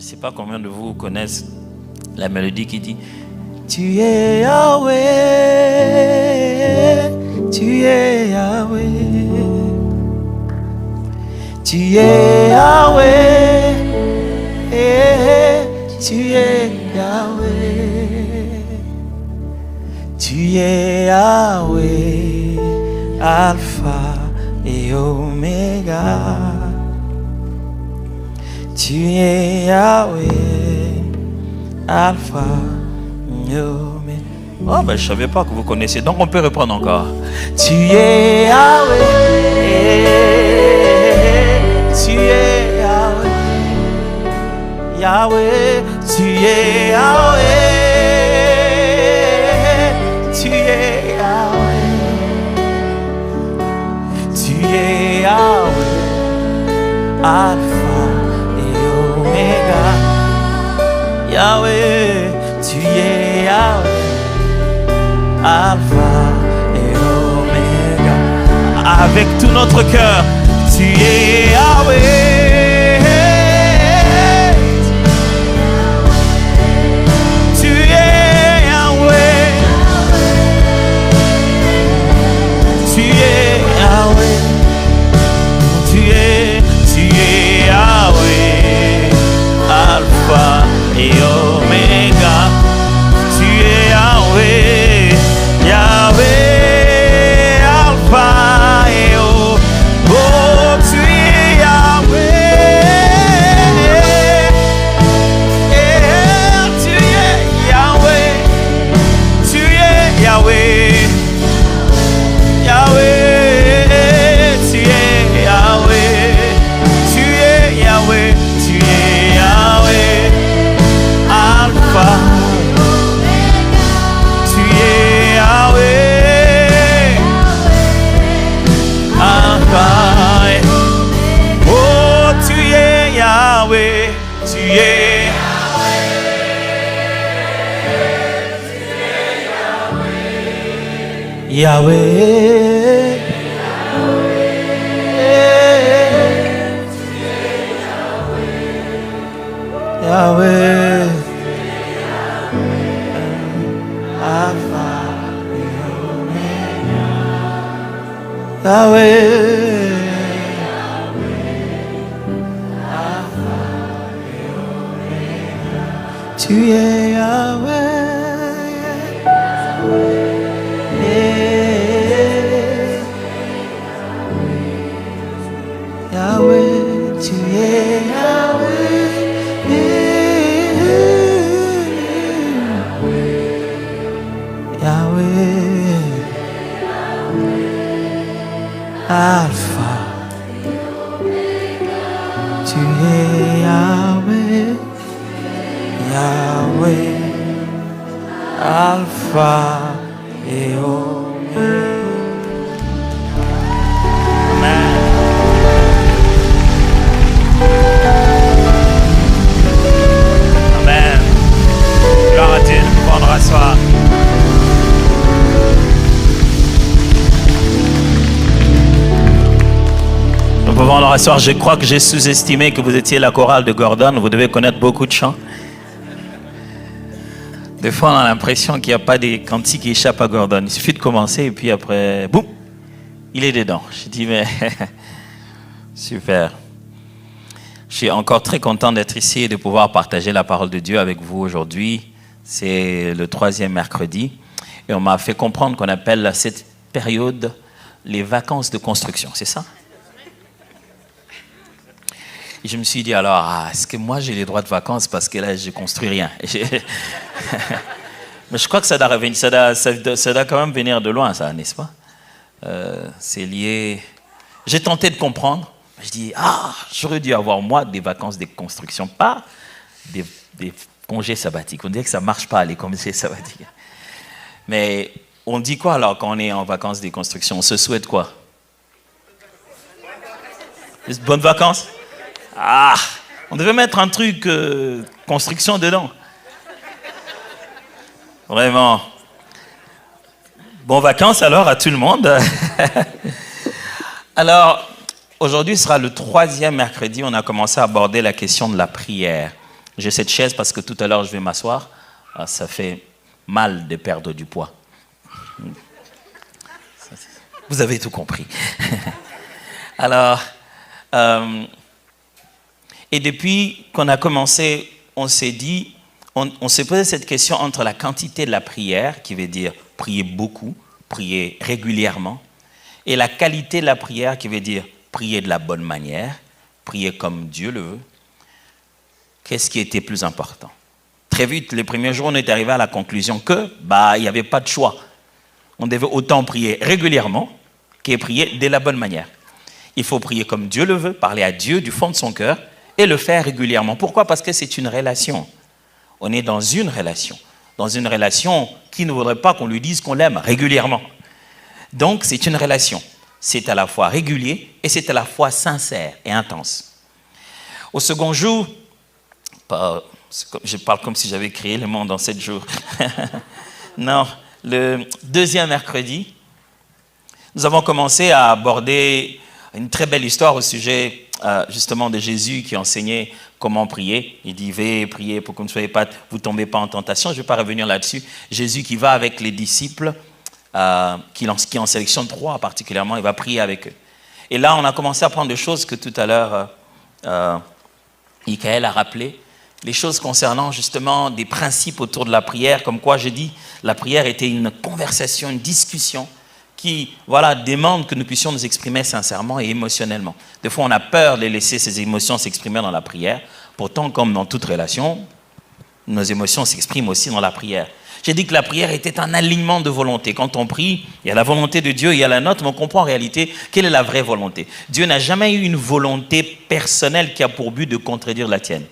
ne sais pas combien de vous connaissent la mélodie qui dit Tu es Yahweh, tu es Yahweh, tu es Yahweh, tu es Yahweh, tu es Yahweh, Alpha et Oméga. Tu es Yahweh, Alpha et Oméga. Oh, ben je savais pas que vous connaissiez, donc on peut reprendre encore. Tu es Yahweh, tu es Yahweh, Yahweh, tu es Yahweh, tu es Yahweh, tu es Yahweh, Alpha et Oméga. Yahweh, tu es Yahweh, Alpha et Oméga. Avec tout notre cœur, tu es Yahweh. Tu es Yahweh. Tu es Yahweh. Tu es Yahweh, Alpha et Oméga. Tu es Yahweh, Yahweh, Alpha et Oméga. Oh, tu es Yahweh. Tu es Yahweh. Tu es Yahweh. Yahweh, tu es Yahweh. Tu es Yahweh. Tu es Yahweh. Alpha. Tu es Yahweh. Alpha. Oh, tu es Yahweh. Tu es Yahweh. Yahweh. Alpha et Oméga. Yahweh. Alpha et Oméga. Tu es Yahweh. Yahweh, tu es Yahweh, Yahweh, Alpha, tu es Yahweh, Yahweh, Alpha et Oméga. Amen. Amen. Gloire à Dieu. Nous pouvons nous rasseoir. Nous pouvons nous rasseoir. Je crois que j'ai sous-estimé que vous étiez la chorale de Gordon. Vous devez connaître beaucoup de chants. Des fois, on a l'impression qu'il n'y a pas des cantiques qui échappent à Gordon. Il suffit de commencer et puis après, boum, il est dedans. Je dis, mais super. Je suis encore très content d'être ici et de pouvoir partager la parole de Dieu avec vous aujourd'hui. C'est le 3e mercredi. Et on m'a fait comprendre qu'on appelle cette période les vacances de construction. C'est ça? Et je me suis dit alors, est-ce que moi j'ai les droits de vacances parce que là je construis rien. Mais je crois que ça doit revenir, ça doit quand même venir de loin, ça, n'est-ce pas? C'est lié. J'ai tenté de comprendre. Je dis j'aurais dû avoir moi des vacances de construction, pas des congés sabbatiques. On dirait que ça marche pas les congés sabbatiques. Mais on dit quoi alors quand on est en vacances de construction? On se souhaite quoi? Bonnes vacances? On devait mettre un truc construction dedans. Vraiment. Bonnes vacances alors à tout le monde. Alors, aujourd'hui sera le 3e mercredi. On a commencé à aborder la question de la prière. J'ai cette chaise parce que tout à l'heure, je vais m'asseoir. Ça fait mal de perdre du poids. Vous avez tout compris. Alors, et depuis qu'on a commencé, on s'est dit, on s'est posé cette question entre la quantité de la prière, qui veut dire prier beaucoup, prier régulièrement, et la qualité de la prière, qui veut dire prier de la bonne manière, prier comme Dieu le veut. Qu'est-ce qui était plus important? Très vite, les premiers jours, on est arrivé à la conclusion que, il n'y avait pas de choix. On devait autant prier régulièrement que prier de la bonne manière. Il faut prier comme Dieu le veut, parler à Dieu du fond de son cœur et le faire régulièrement. Pourquoi? Parce que c'est une relation. On est dans une relation qui ne voudrait pas qu'on lui dise qu'on l'aime régulièrement. Donc, c'est une relation. C'est à la fois régulier et c'est à la fois sincère et intense. Au second jour, je parle comme si j'avais créé le monde en 7 jours. Non, le deuxième mercredi, nous avons commencé à aborder une très belle histoire au sujet justement de Jésus qui enseignait comment prier. Il dit, veuillez prier pour que vous ne tombez pas en tentation. Je ne vais pas revenir là-dessus. Jésus qui va avec les disciples, qui en sélectionne 3 particulièrement, il va prier avec eux. Et là, on a commencé à prendre des choses que tout à l'heure, Michael a rappelé, les choses concernant justement des principes autour de la prière, comme quoi j'ai dit, la prière était une conversation, une discussion qui demande que nous puissions nous exprimer sincèrement et émotionnellement. Des fois, on a peur de laisser ces émotions s'exprimer dans la prière. Pourtant, comme dans toute relation, nos émotions s'expriment aussi dans la prière. J'ai dit que la prière était un alignement de volonté. Quand on prie, il y a la volonté de Dieu, il y a la nôtre, mais on comprend en réalité quelle est la vraie volonté. Dieu n'a jamais eu une volonté personnelle qui a pour but de contredire la tienne.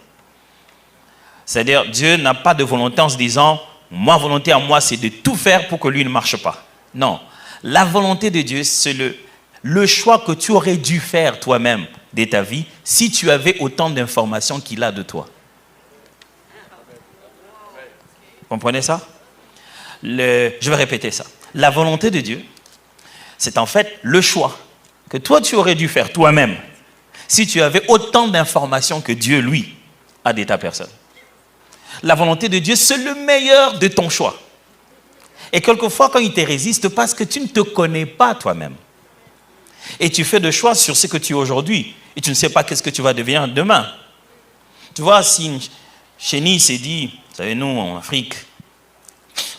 C'est-à-dire, Dieu n'a pas de volonté en se disant, ma volonté à moi, c'est de tout faire pour que lui ne marche pas. Non. La volonté de Dieu, c'est le choix que tu aurais dû faire toi-même de ta vie si tu avais autant d'informations qu'il a de toi. Vous comprenez ça? Je vais répéter ça. La volonté de Dieu, c'est en fait le choix que toi, tu aurais dû faire toi-même si tu avais autant d'informations que Dieu, lui, a de ta personne. La volonté de Dieu, c'est le meilleur de ton choix. Et quelquefois, quand il te résiste, parce que tu ne te connais pas toi-même. Et tu fais des choix sur ce que tu es aujourd'hui. Et tu ne sais pas qu'est-ce que tu vas devenir demain. Tu vois, si une chenille s'est dit, vous savez, nous, en Afrique,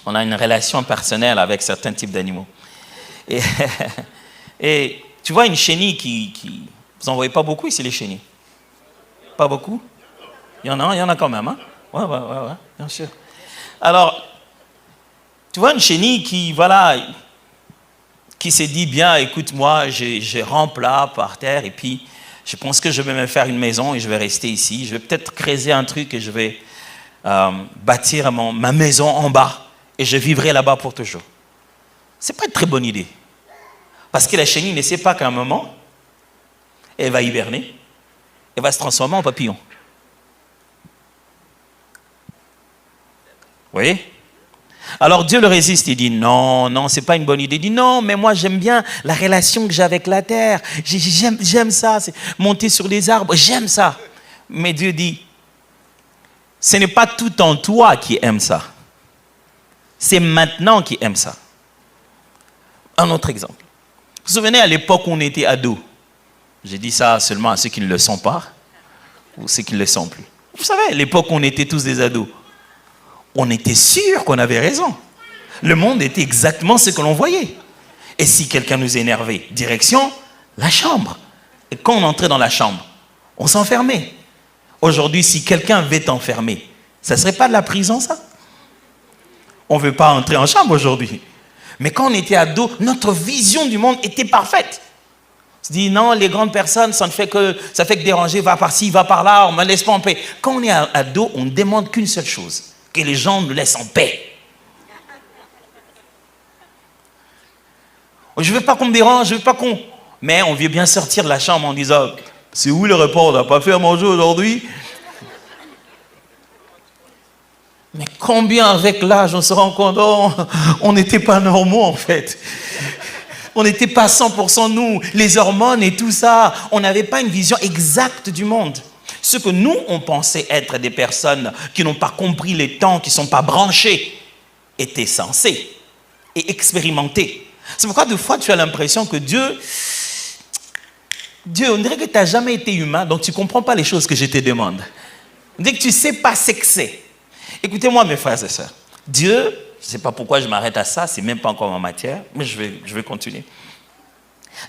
on a une relation personnelle avec certains types d'animaux. Et tu vois, une chenille qui vous n'en voyez pas beaucoup ici, les chenilles? Pas beaucoup? Il y en a quand même, hein? Ouais, bien sûr. Alors, tu vois une chenille qui s'est dit, bien, écoute, moi, je rampe là, par terre, et puis je pense que je vais me faire une maison et je vais rester ici. Je vais peut-être creuser un truc et je vais bâtir ma maison en bas et je vivrai là-bas pour toujours. Ce n'est pas une très bonne idée. Parce que la chenille ne sait pas qu'à un moment, elle va hiberner, elle va se transformer en papillon. Vous voyez? Alors Dieu le résiste, il dit non, c'est pas une bonne idée. Il dit non, mais moi j'aime bien la relation que j'ai avec la terre. J'aime ça, c'est monter sur les arbres, j'aime ça. Mais Dieu dit, ce n'est pas tout en toi qui aime ça. C'est maintenant qui aime ça. Un autre exemple. Vous vous souvenez à l'époque où on était ados? J'ai dit ça seulement à ceux qui ne le sont pas ou ceux qui ne le sont plus. Vous savez, à l'époque où on était tous des ados, on était sûr qu'on avait raison. Le monde était exactement ce que l'on voyait. Et si quelqu'un nous énervait, direction la chambre. Et quand on entrait dans la chambre, on s'enfermait. Aujourd'hui, si quelqu'un veut t'enfermer, ça ne serait pas de la prison, ça? On ne veut pas entrer en chambre aujourd'hui. Mais quand on était ado, notre vision du monde était parfaite. On se dit, non, les grandes personnes, ça fait que déranger, va par-ci, va par-là, on ne me laisse pas en paix. Quand on est ado, on ne demande qu'une seule chose, que les gens nous laissent en paix. Je ne veux pas qu'on me dérange, je ne veux pas qu'on... Mais on veut bien sortir de la chambre en disant, c'est où le repas, on n'a pas fait à manger aujourd'hui? Mais combien avec l'âge on se rend compte, on n'était pas normaux en fait. On n'était pas 100% nous, les hormones et tout ça. On n'avait pas une vision exacte du monde. Ce que nous, on pensait être des personnes qui n'ont pas compris les temps, qui ne sont pas branchées, étaient censées et expérimentées. C'est pourquoi des fois, tu as l'impression que Dieu, on dirait que tu n'as jamais été humain, donc tu ne comprends pas les choses que je te demande. On dirait que tu ne sais pas ce que c'est. Écoutez-moi, mes frères et sœurs. Dieu, je ne sais pas pourquoi je m'arrête à ça, c'est même pas encore en matière, mais je vais continuer.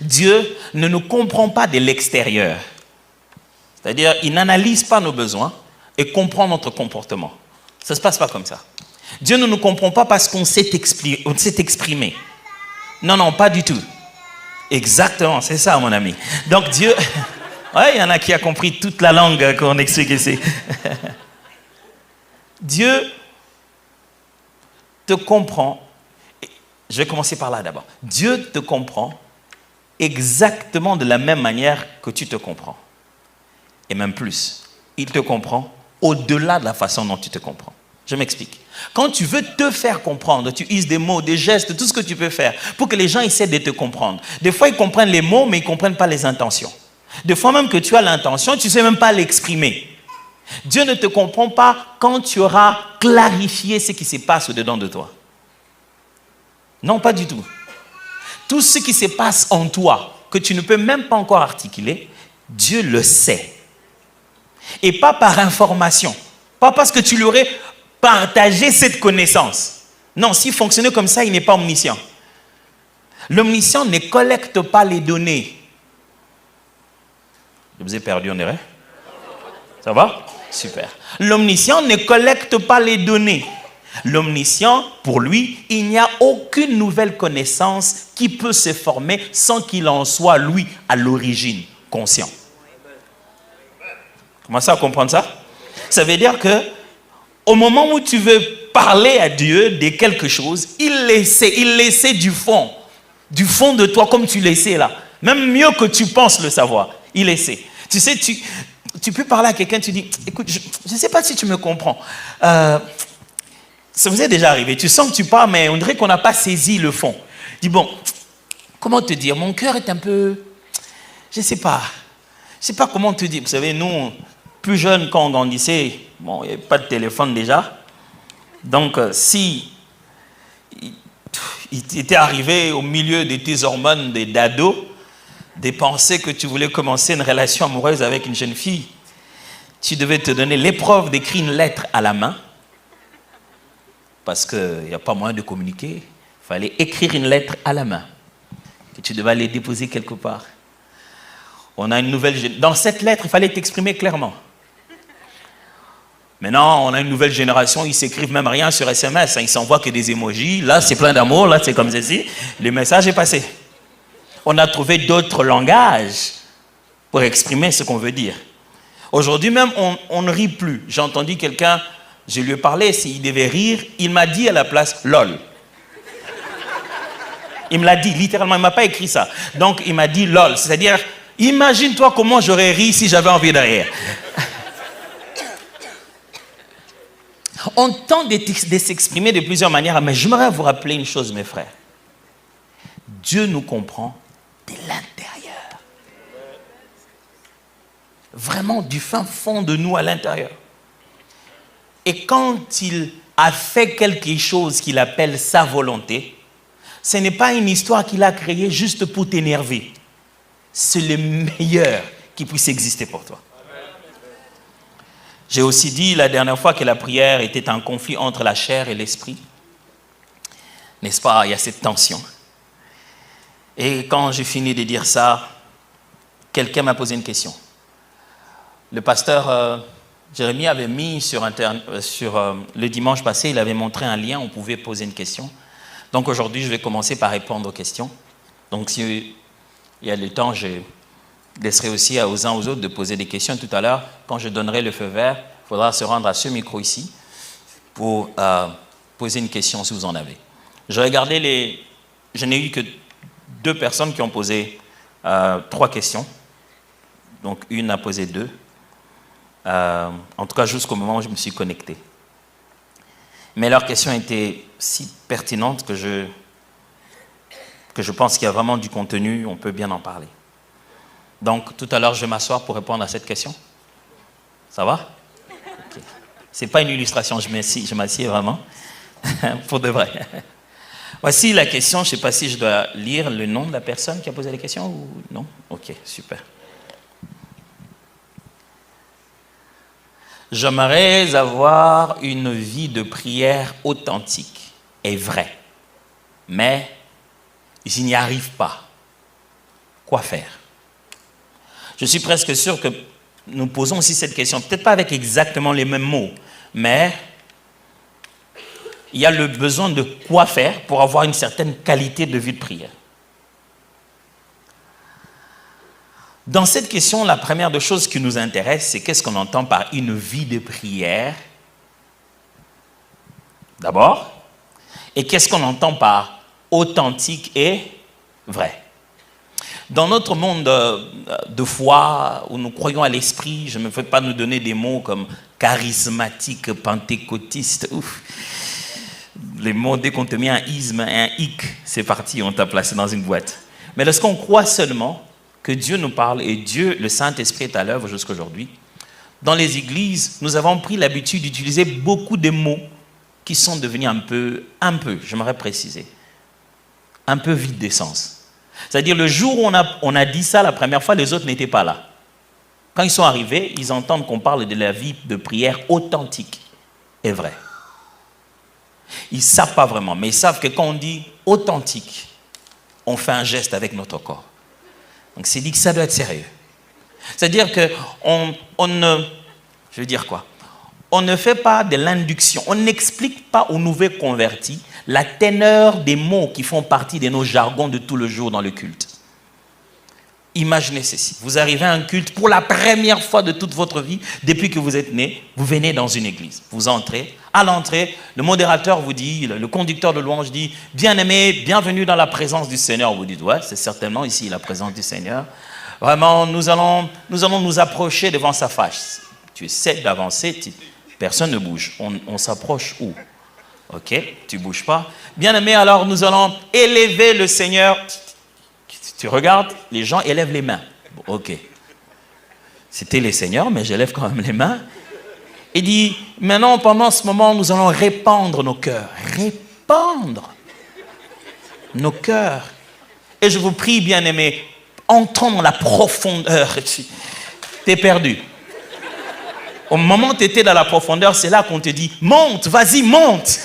Dieu ne nous comprend pas de l'extérieur. C'est-à-dire, il n'analyse pas nos besoins et comprend notre comportement. Ça ne se passe pas comme ça. Dieu ne nous comprend pas parce qu'on s'est exprimé. Non, non, pas du tout. Exactement, c'est ça, mon ami. Donc Dieu... Ouais, il y en a qui a compris toute la langue qu'on explique ici. Dieu te comprend. Je vais commencer par là d'abord. Dieu te comprend exactement de la même manière que tu te comprends. Et même plus. Il te comprend au-delà de la façon dont tu te comprends. Je m'explique. Quand tu veux te faire comprendre, tu uses des mots, des gestes, tout ce que tu peux faire pour que les gens essaient de te comprendre. Des fois, ils comprennent les mots, mais ils ne comprennent pas les intentions. Des fois même que tu as l'intention, tu ne sais même pas l'exprimer. Dieu ne te comprend pas quand tu auras clarifié ce qui se passe au-dedans de toi. Non, pas du tout. Tout ce qui se passe en toi, que tu ne peux même pas encore articuler, Dieu le sait. Et pas par information. Pas parce que tu lui aurais partagé cette connaissance. Non, s'il fonctionnait comme ça, il n'est pas omniscient. L'omniscient ne collecte pas les données. Je vous ai perdu, on dirait. Ça va? Super. L'omniscient ne collecte pas les données. L'omniscient, pour lui, il n'y a aucune nouvelle connaissance qui peut se former sans qu'il en soit, lui, à l'origine, conscient. Commencez à comprendre ça? Ça veut dire que au moment où tu veux parler à Dieu de quelque chose, il le sait du fond de toi, comme tu le sais là. Même mieux que tu penses le savoir, il le sait. Tu sais, tu peux parler à quelqu'un, tu dis, écoute, je ne sais pas si tu me comprends. Ça vous est déjà arrivé, tu sens que tu parles, mais on dirait qu'on n'a pas saisi le fond. Dis, bon, comment te dire, mon cœur est un peu, je ne sais pas comment te dire. Vous savez, nous, plus jeunes, quand on grandissait, bon, il n'y avait pas de téléphone déjà. Donc, si il t'était arrivé au milieu de tes hormones d'ado, de penser que tu voulais commencer une relation amoureuse avec une jeune fille, tu devais te donner l'épreuve d'écrire une lettre à la main, parce qu'il n'y a pas moyen de communiquer. Il fallait écrire une lettre à la main, que tu devais aller déposer quelque part. On a une nouvelle... Dans cette lettre, il fallait t'exprimer clairement. Maintenant, on a une nouvelle génération, ils s'écrivent même rien sur SMS, ils s'envoient que des emojis. Là, c'est plein d'amour, là, c'est comme ceci. Le message est passé. On a trouvé d'autres langages pour exprimer ce qu'on veut dire. Aujourd'hui même, on ne rit plus. J'ai entendu quelqu'un, je lui ai parlé, s'il devait rire, il m'a dit à la place « lol ». Il me l'a dit, littéralement, il ne m'a pas écrit ça. Donc, il m'a dit « lol », c'est-à-dire, imagine-toi comment j'aurais ri si j'avais envie de rire. On tente de s'exprimer de plusieurs manières, mais j'aimerais vous rappeler une chose, mes frères. Dieu nous comprend de l'intérieur. Vraiment du fin fond de nous à l'intérieur. Et quand il a fait quelque chose qu'il appelle sa volonté, ce n'est pas une histoire qu'il a créée juste pour t'énerver. C'est le meilleur qui puisse exister pour toi. J'ai aussi dit la dernière fois que la prière était un conflit entre la chair et l'esprit. N'est-ce pas? Il y a cette tension. Et quand j'ai fini de dire ça, quelqu'un m'a posé une question. Le pasteur Jérémie avait mis sur le dimanche passé, il avait montré un lien, on pouvait poser une question. Donc aujourd'hui, je vais commencer par répondre aux questions. Donc s'il y a le temps, je laisserai aussi aux uns aux autres de poser des questions. Tout à l'heure, quand je donnerai le feu vert, il faudra se rendre à ce micro ici pour poser une question si vous en avez. Je n'ai eu que 2 personnes qui ont posé 3 questions. Donc une a posé 2. En tout cas, jusqu'au moment où je me suis connecté. Mais leurs questions étaient si pertinentes que je pense qu'il y a vraiment du contenu, on peut bien en parler. Donc, tout à l'heure, je vais m'asseoir pour répondre à cette question. Ça va? Okay. C'est pas une illustration, je m'assieds vraiment. Pour de vrai. Voici la question, je ne sais pas si je dois lire le nom de la personne qui a posé la question ou non? Ok, super. J'aimerais avoir une vie de prière authentique et vraie, mais je n'y arrive pas. Quoi faire? Je suis presque sûr que nous posons aussi cette question, peut-être pas avec exactement les mêmes mots, mais il y a le besoin de quoi faire pour avoir une certaine qualité de vie de prière. Dans cette question, la première des choses qui nous intéresse, c'est qu'est-ce qu'on entend par une vie de prière, d'abord, et qu'est-ce qu'on entend par authentique et vrai. Dans notre monde de foi, où nous croyons à l'esprit, je ne me fais pas nous donner des mots comme charismatique, pentecôtiste, ouf. Les mots, dès qu'on te met un isme, un hic, c'est parti, on t'a placé dans une boîte. Mais lorsqu'on croit seulement que Dieu nous parle, et Dieu, le Saint-Esprit est à l'œuvre jusqu'à aujourd'hui, dans les églises, nous avons pris l'habitude d'utiliser beaucoup de mots qui sont devenus un peu, j'aimerais préciser, un peu vides d'essence. C'est-à-dire, le jour où on a dit ça la première fois, les autres n'étaient pas là. Quand ils sont arrivés, ils entendent qu'on parle de la vie de prière authentique et vraie. Ils ne savent pas vraiment, mais ils savent que quand on dit authentique, on fait un geste avec notre corps. Donc c'est dit que ça doit être sérieux. C'est-à-dire qu'on ne... Je veux dire quoi? On ne fait pas de l'induction. On n'explique pas aux nouveaux convertis la teneur des mots qui font partie de nos jargons de tout le jour dans le culte. Imaginez ceci. Vous arrivez à un culte pour la première fois de toute votre vie, depuis que vous êtes né, vous venez dans une église. Vous entrez. À l'entrée, le modérateur vous dit, le conducteur de louange dit, bien-aimé, bienvenue dans la présence du Seigneur. Vous dites, ouais, c'est certainement ici la présence du Seigneur. Vraiment, nous allons nous approcher devant sa face. Tu essaies d'avancer, personne ne bouge. On s'approche où? Ok, tu ne bouges pas. Bien-aimé, alors nous allons élever le Seigneur. Tu regardes, les gens élèvent les mains. Bon, ok. C'était les seigneurs, mais j'élève quand même les mains. Il dit, maintenant, pendant ce moment, nous allons répandre nos cœurs. Répandre nos cœurs. Et je vous prie, bien-aimés, entrons dans la profondeur. Tu es perdu. Au moment où tu étais dans la profondeur, c'est là qu'on te dit, monte, vas-y, monte.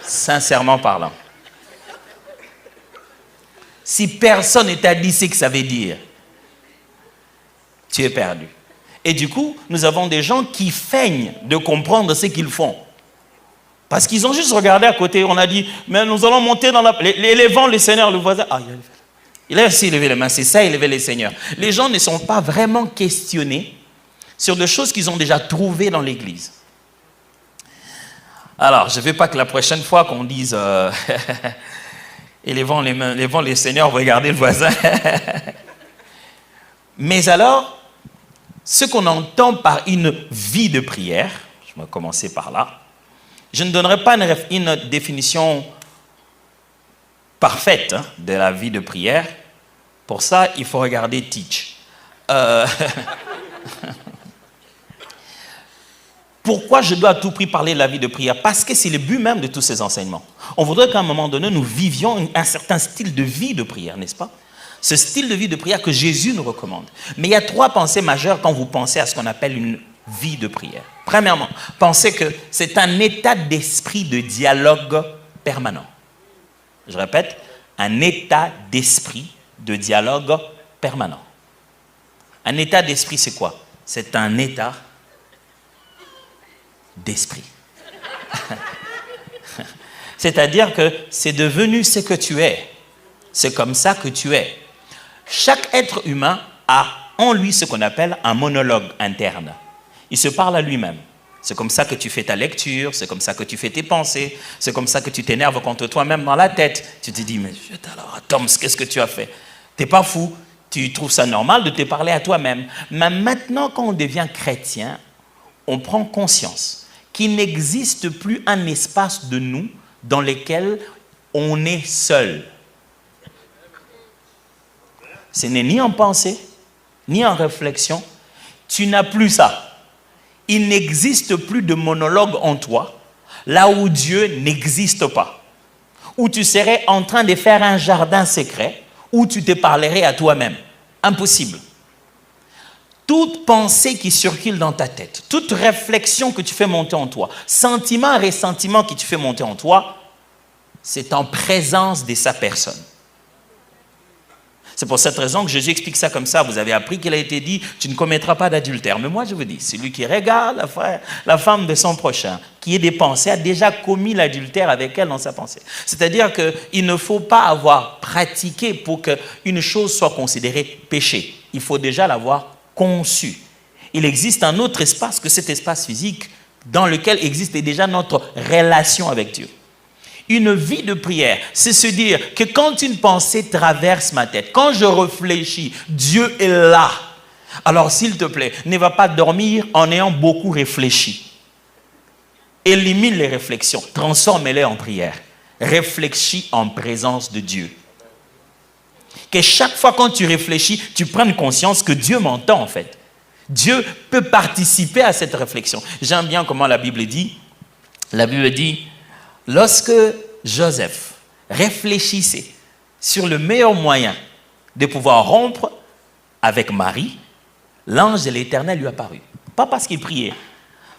Sincèrement parlant. Si personne ne t'a dit ce que ça veut dire, tu es perdu. Et du coup, nous avons des gens qui feignent de comprendre ce qu'ils font. Parce qu'ils ont juste regardé à côté, on a dit, mais nous allons monter dans la... Élevant le Seigneur, le voisin... Ah, il a aussi levé les mains, c'est ça, élever les seigneurs. Les gens ne sont pas vraiment questionnés sur des choses qu'ils ont déjà trouvées dans l'église. Alors, je ne veux pas que la prochaine fois qu'on dise... élevant les seigneurs, regardez le voisin. Mais alors, ce qu'on entend par une vie de prière, je vais commencer par là, je ne donnerai pas une définition parfaite de la vie de prière. Pour ça, il faut regarder Teach. Pourquoi je dois à tout prix parler de la vie de prière? Parce que c'est le but même de tous ces enseignements. On voudrait qu'à un moment donné, nous vivions un certain style de vie de prière, n'est-ce pas? Ce style de vie de prière que Jésus nous recommande. Mais il y a 3 pensées majeures quand vous pensez à ce qu'on appelle une vie de prière. Premièrement, pensez que c'est un état d'esprit de dialogue permanent. Je répète, un état d'esprit de dialogue permanent. Un état d'esprit, c'est quoi? C'est un état d'esprit. C'est-à-dire que c'est devenu ce que tu es. C'est comme ça que tu es. Chaque être humain a en lui ce qu'on appelle un monologue interne. Il se parle à lui-même. C'est comme ça que tu fais ta lecture, c'est comme ça que tu fais tes pensées, c'est comme ça que tu t'énerves contre toi-même dans la tête. Tu te dis, mais alors, Tom, qu'est-ce que tu as fait? T'es pas fou. Tu trouves ça normal de te parler à toi-même. Mais maintenant, quand on devient chrétien, on prend conscience qu'il n'existe plus un espace de nous dans lequel on est seul. Ce n'est ni en pensée, ni en réflexion. Tu n'as plus ça. il n'existe plus de monologue en toi, là où Dieu n'existe pas. Où tu serais en train de faire un jardin secret, où tu te parlerais à toi-même. Impossible. Toute pensée qui circule dans ta tête, toute réflexion que tu fais monter en toi, sentiment, ressentiment que tu fais monter en toi, c'est en présence de sa personne. C'est pour cette raison que Jésus explique ça comme ça. Vous avez appris qu'il a été dit, tu ne commettras pas d'adultère. Mais moi, je vous dis, celui qui regarde la femme de son prochain, qui est des pensées, a déjà commis l'adultère avec elle dans sa pensée. C'est-à-dire qu'il ne faut pas avoir pratiqué pour qu'une chose soit considérée péché. Il faut déjà l'avoir conçue. Il existe un autre espace que cet espace physique dans lequel existe déjà notre relation avec Dieu. Une vie de prière, c'est se dire que quand une pensée traverse ma tête, quand je réfléchis, Dieu est là. Alors s'il te plaît, ne va pas dormir en ayant beaucoup réfléchi. Élimine les réflexions, transforme-les en prière. Réfléchis en présence de Dieu. Que chaque fois quand tu réfléchis, tu prennes conscience que Dieu m'entend en fait. Dieu peut participer à cette réflexion. J'aime bien comment la Bible dit. La Bible dit... Lorsque Joseph réfléchissait sur le meilleur moyen de pouvoir rompre avec Marie, l'ange de l'Éternel lui apparut. Pas parce qu'il priait,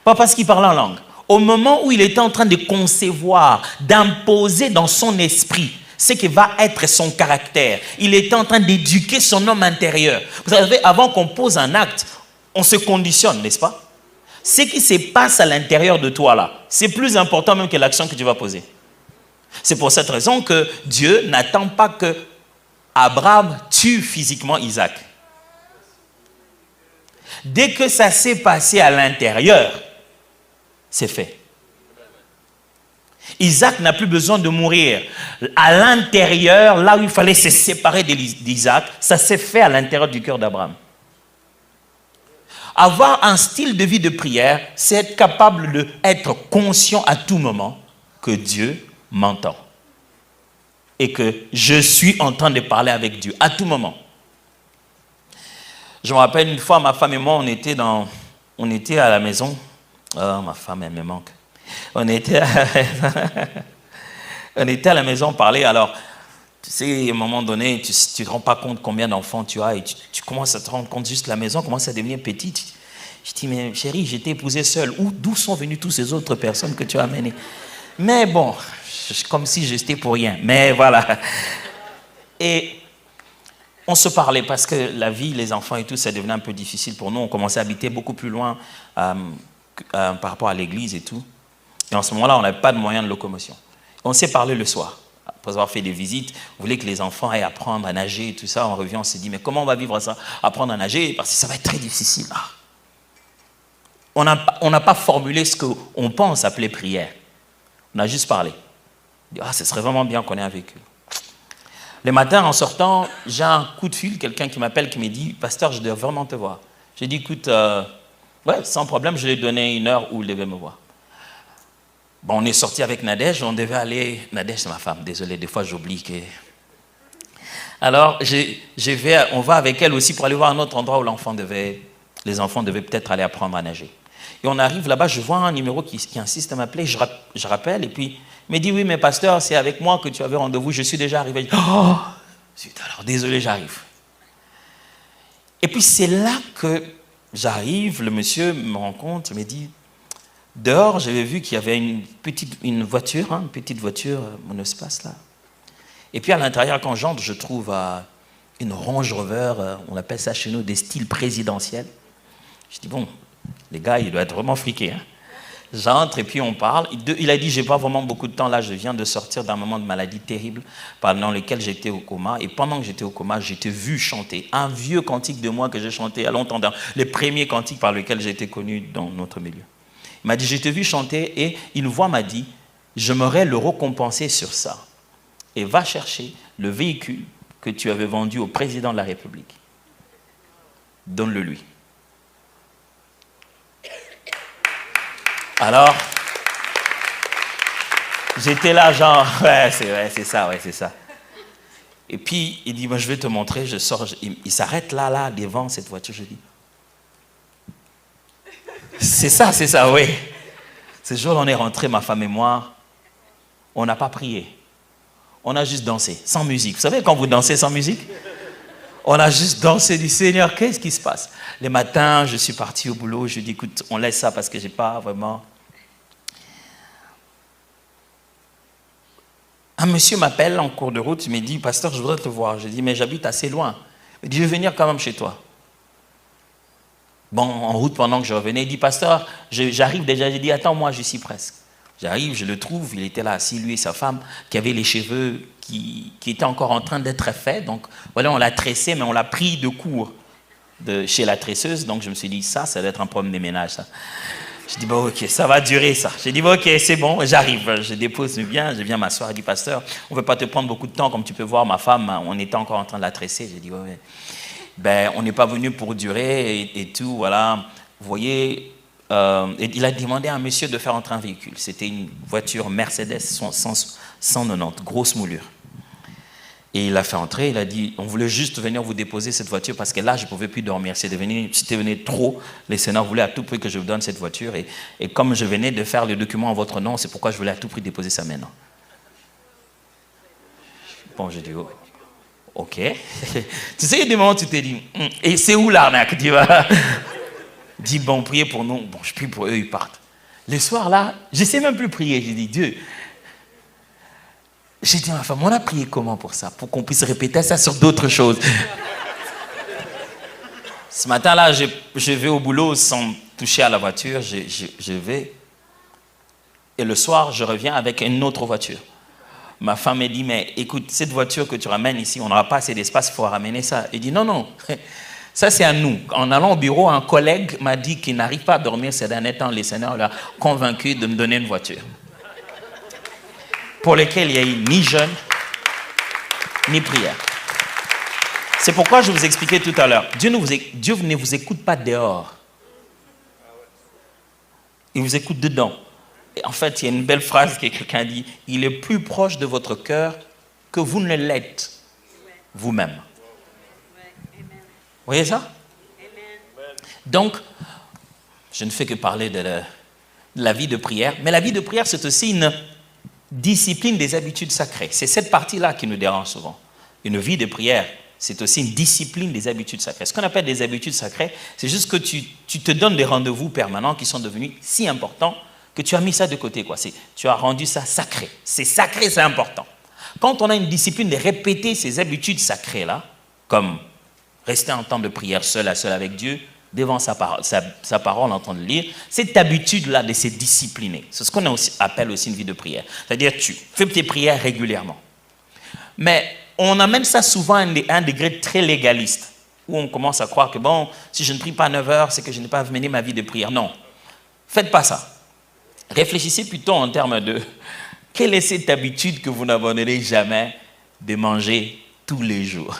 pas parce qu'il parlait en langue. Au moment où il était en train de concevoir, d'imposer dans son esprit ce qui va être son caractère, il était en train d'éduquer son homme intérieur. Vous savez, avant qu'on pose un acte, on se conditionne, n'est-ce pas? Ce qui se passe à l'intérieur de toi là, c'est plus important même que l'action que tu vas poser. C'est pour cette raison que Dieu n'attend pas que Abraham tue physiquement Isaac. Dès que ça s'est passé à l'intérieur, c'est fait. Isaac n'a plus besoin de mourir. À l'intérieur, là où il fallait se séparer d'Isaac, ça s'est fait à l'intérieur du cœur d'Abraham. Avoir un style de vie de prière, c'est être capable d'être conscient à tout moment que Dieu m'entend. Et que je suis en train de parler avec Dieu à tout moment. Je me rappelle une fois, ma femme et moi, on était à la maison. Oh, ma femme, elle me manque. On était à la maison parler. Alors, tu sais, à un moment donné, tu ne te rends pas compte combien d'enfants tu as et tu commences à te rendre compte juste la maison commence à devenir petite. Je dis, mais chérie, j'ai été épousée seule. D'où sont venues toutes ces autres personnes que tu as amenées? Mais bon, comme si j'étais pour rien. Mais voilà. Et on se parlait parce que la vie, les enfants et tout, ça devenait un peu difficile pour nous. On commençait à habiter beaucoup plus loin par rapport à l'église et tout. Et en ce moment-là, on n'avait pas de moyens de locomotion. On s'est parlé le soir. Après avoir fait des visites, on voulait que les enfants aillent apprendre à nager et tout ça. On revient, on s'est dit, mais comment on va vivre ça? Apprendre à nager, parce que ça va être très difficile. On n'a pas formulé ce qu'on pense appeler prière. On a juste parlé. On dit, ce serait vraiment bien qu'on ait un véhicule. Le matin, en sortant, j'ai un coup de fil, quelqu'un qui m'appelle, qui me dit, pasteur, je dois vraiment te voir. J'ai dit, écoute, ouais, sans problème, je lui ai donné une heure où il devait me voir. Bon, on est sorti avec Nadège, on devait aller... Nadège, c'est ma femme, désolé, des fois j'oublie que... Alors, on va avec elle aussi pour aller voir un autre endroit où les enfants devaient peut-être aller apprendre à nager. Et on arrive là-bas, je vois un numéro qui insiste à m'appeler, je rappelle, et puis il me dit, oui, mais pasteur, c'est avec moi que tu avais rendez-vous, je suis déjà arrivé. Je dis, oh, zut, alors désolé, j'arrive. Et puis c'est là que j'arrive, le monsieur me rencontre, me dit, dehors, j'avais vu qu'il y avait une petite voiture, monospace là. Et puis à l'intérieur, quand j'entre, je trouve une Range Rover, on appelle ça chez nous des styles présidentiels. Je dis, bon, les gars, il doit être vraiment friqué. Hein. J'entre et puis on parle. Il a dit, j'ai pas vraiment beaucoup de temps là, je viens de sortir d'un moment de maladie terrible pendant lequel j'étais au coma. Et pendant que j'étais au coma, j'étais vu chanter un vieux cantique de moi que j'ai chanté à longtemps, les premiers cantiques par lesquels j'ai été connu dans notre milieu. Il m'a dit, je t'ai vu chanter et une voix m'a dit, j'aimerais le récompenser sur ça. Et va chercher le véhicule que tu avais vendu au président de la République. Donne-le lui. Alors, j'étais là genre, c'est ça. Et puis, il dit, je vais te montrer, je sors, il s'arrête là, devant cette voiture, je dis, C'est ça, oui. Ce jour-là, on est rentrés, ma femme et moi, on n'a pas prié. On a juste dansé, sans musique. Vous savez quand vous dansez sans musique? On a juste dansé du Seigneur, qu'est-ce qui se passe? Les matins, je suis parti au boulot, je dis, écoute, on laisse ça parce que j'ai pas vraiment... Un monsieur m'appelle en cours de route, il me dit, pasteur, je voudrais te voir. Je dis, mais j'habite assez loin. Il dit, je vais venir quand même chez toi. Bon, en route, pendant que je revenais, il dit, pasteur, j'arrive déjà. J'ai dit, attends, moi, je suis presque. J'arrive, je le trouve, il était là assis, lui et sa femme, qui avaient les cheveux qui étaient encore en train d'être faits. Donc, voilà, on l'a tressé, mais on l'a pris de court chez la tresseuse. Donc, je me suis dit, ça doit être un problème de ménage, ça. Je dis, bon, ok, ça va durer, ça. J'ai dit, bon, ok, c'est bon, j'arrive. Je dépose bien, je viens m'asseoir. Il dit, pasteur, on ne veut pas te prendre beaucoup de temps. Comme tu peux voir, ma femme, on était encore en train de la tresser. J'ai dit, ouais. Ben, on n'est pas venu pour durer et tout, voilà. Vous voyez, il a demandé à un monsieur de faire entrer un véhicule. C'était une voiture Mercedes 190, grosse moulure. Et il a fait entrer, il a dit, on voulait juste venir vous déposer cette voiture parce que là, je ne pouvais plus dormir. C'était devenu trop. Les Seigneurs voulaient à tout prix que je vous donne cette voiture. Et comme je venais de faire le document en votre nom, c'est pourquoi je voulais à tout prix déposer ça maintenant. Bon, j'ai dit, oh, ok. Tu sais, il y a des moments où tu te dis, et c'est où l'arnaque, tu vois? Dis, bon, priez pour nous. Bon, je prie pour eux, ils partent. Le soir, là, je ne sais même plus prier. J'ai dit, Dieu... J'ai dit à ma femme, on a prié comment pour ça? Pour qu'on puisse répéter ça sur d'autres choses. Ce matin-là, je vais au boulot sans toucher à la voiture. Je vais. Et le soir, je reviens avec une autre voiture. Ma femme me dit, mais écoute, cette voiture que tu ramènes ici, on n'aura pas assez d'espace, il faut ramener ça. Il dit, non. Ça, c'est à nous. En allant au bureau, un collègue m'a dit qu'il n'arrive pas à dormir ces derniers temps. Le Seigneur l'a convaincu de me donner une voiture. Pour lesquels il n'y a eu ni jeûne, ni prière. C'est pourquoi je vous expliquais tout à l'heure. Dieu ne vous écoute pas dehors. Il vous écoute dedans. Et en fait, il y a une belle phrase que quelqu'un dit, il est plus proche de votre cœur que vous ne l'êtes vous-même. Vous voyez ça? Donc, je ne fais que parler de la vie de prière, mais la vie de prière, c'est aussi une discipline des habitudes sacrées. C'est cette partie-là qui nous dérange souvent. Une vie de prière, c'est aussi une discipline des habitudes sacrées. Ce qu'on appelle des habitudes sacrées, c'est juste que tu te donnes des rendez-vous permanents qui sont devenus si importants que tu as mis ça de côté, quoi. Tu as rendu ça sacré. C'est sacré, c'est important. Quand on a une discipline de répéter ces habitudes sacrées-là, comme rester en temps de prière seul à seul avec Dieu, devant sa parole, entendre lire, cette habitude-là de se discipliner. C'est ce qu'on appelle aussi une vie de prière. C'est-à-dire, tu fais tes prières régulièrement. Mais on amène ça souvent à un degré très légaliste, où on commence à croire que, bon, si je ne prie pas à 9 heures, c'est que je n'ai pas mené ma vie de prière. Non, faites pas ça. Réfléchissez plutôt en termes de, quelle est cette habitude que vous n'abandonnez jamais de manger tous les jours?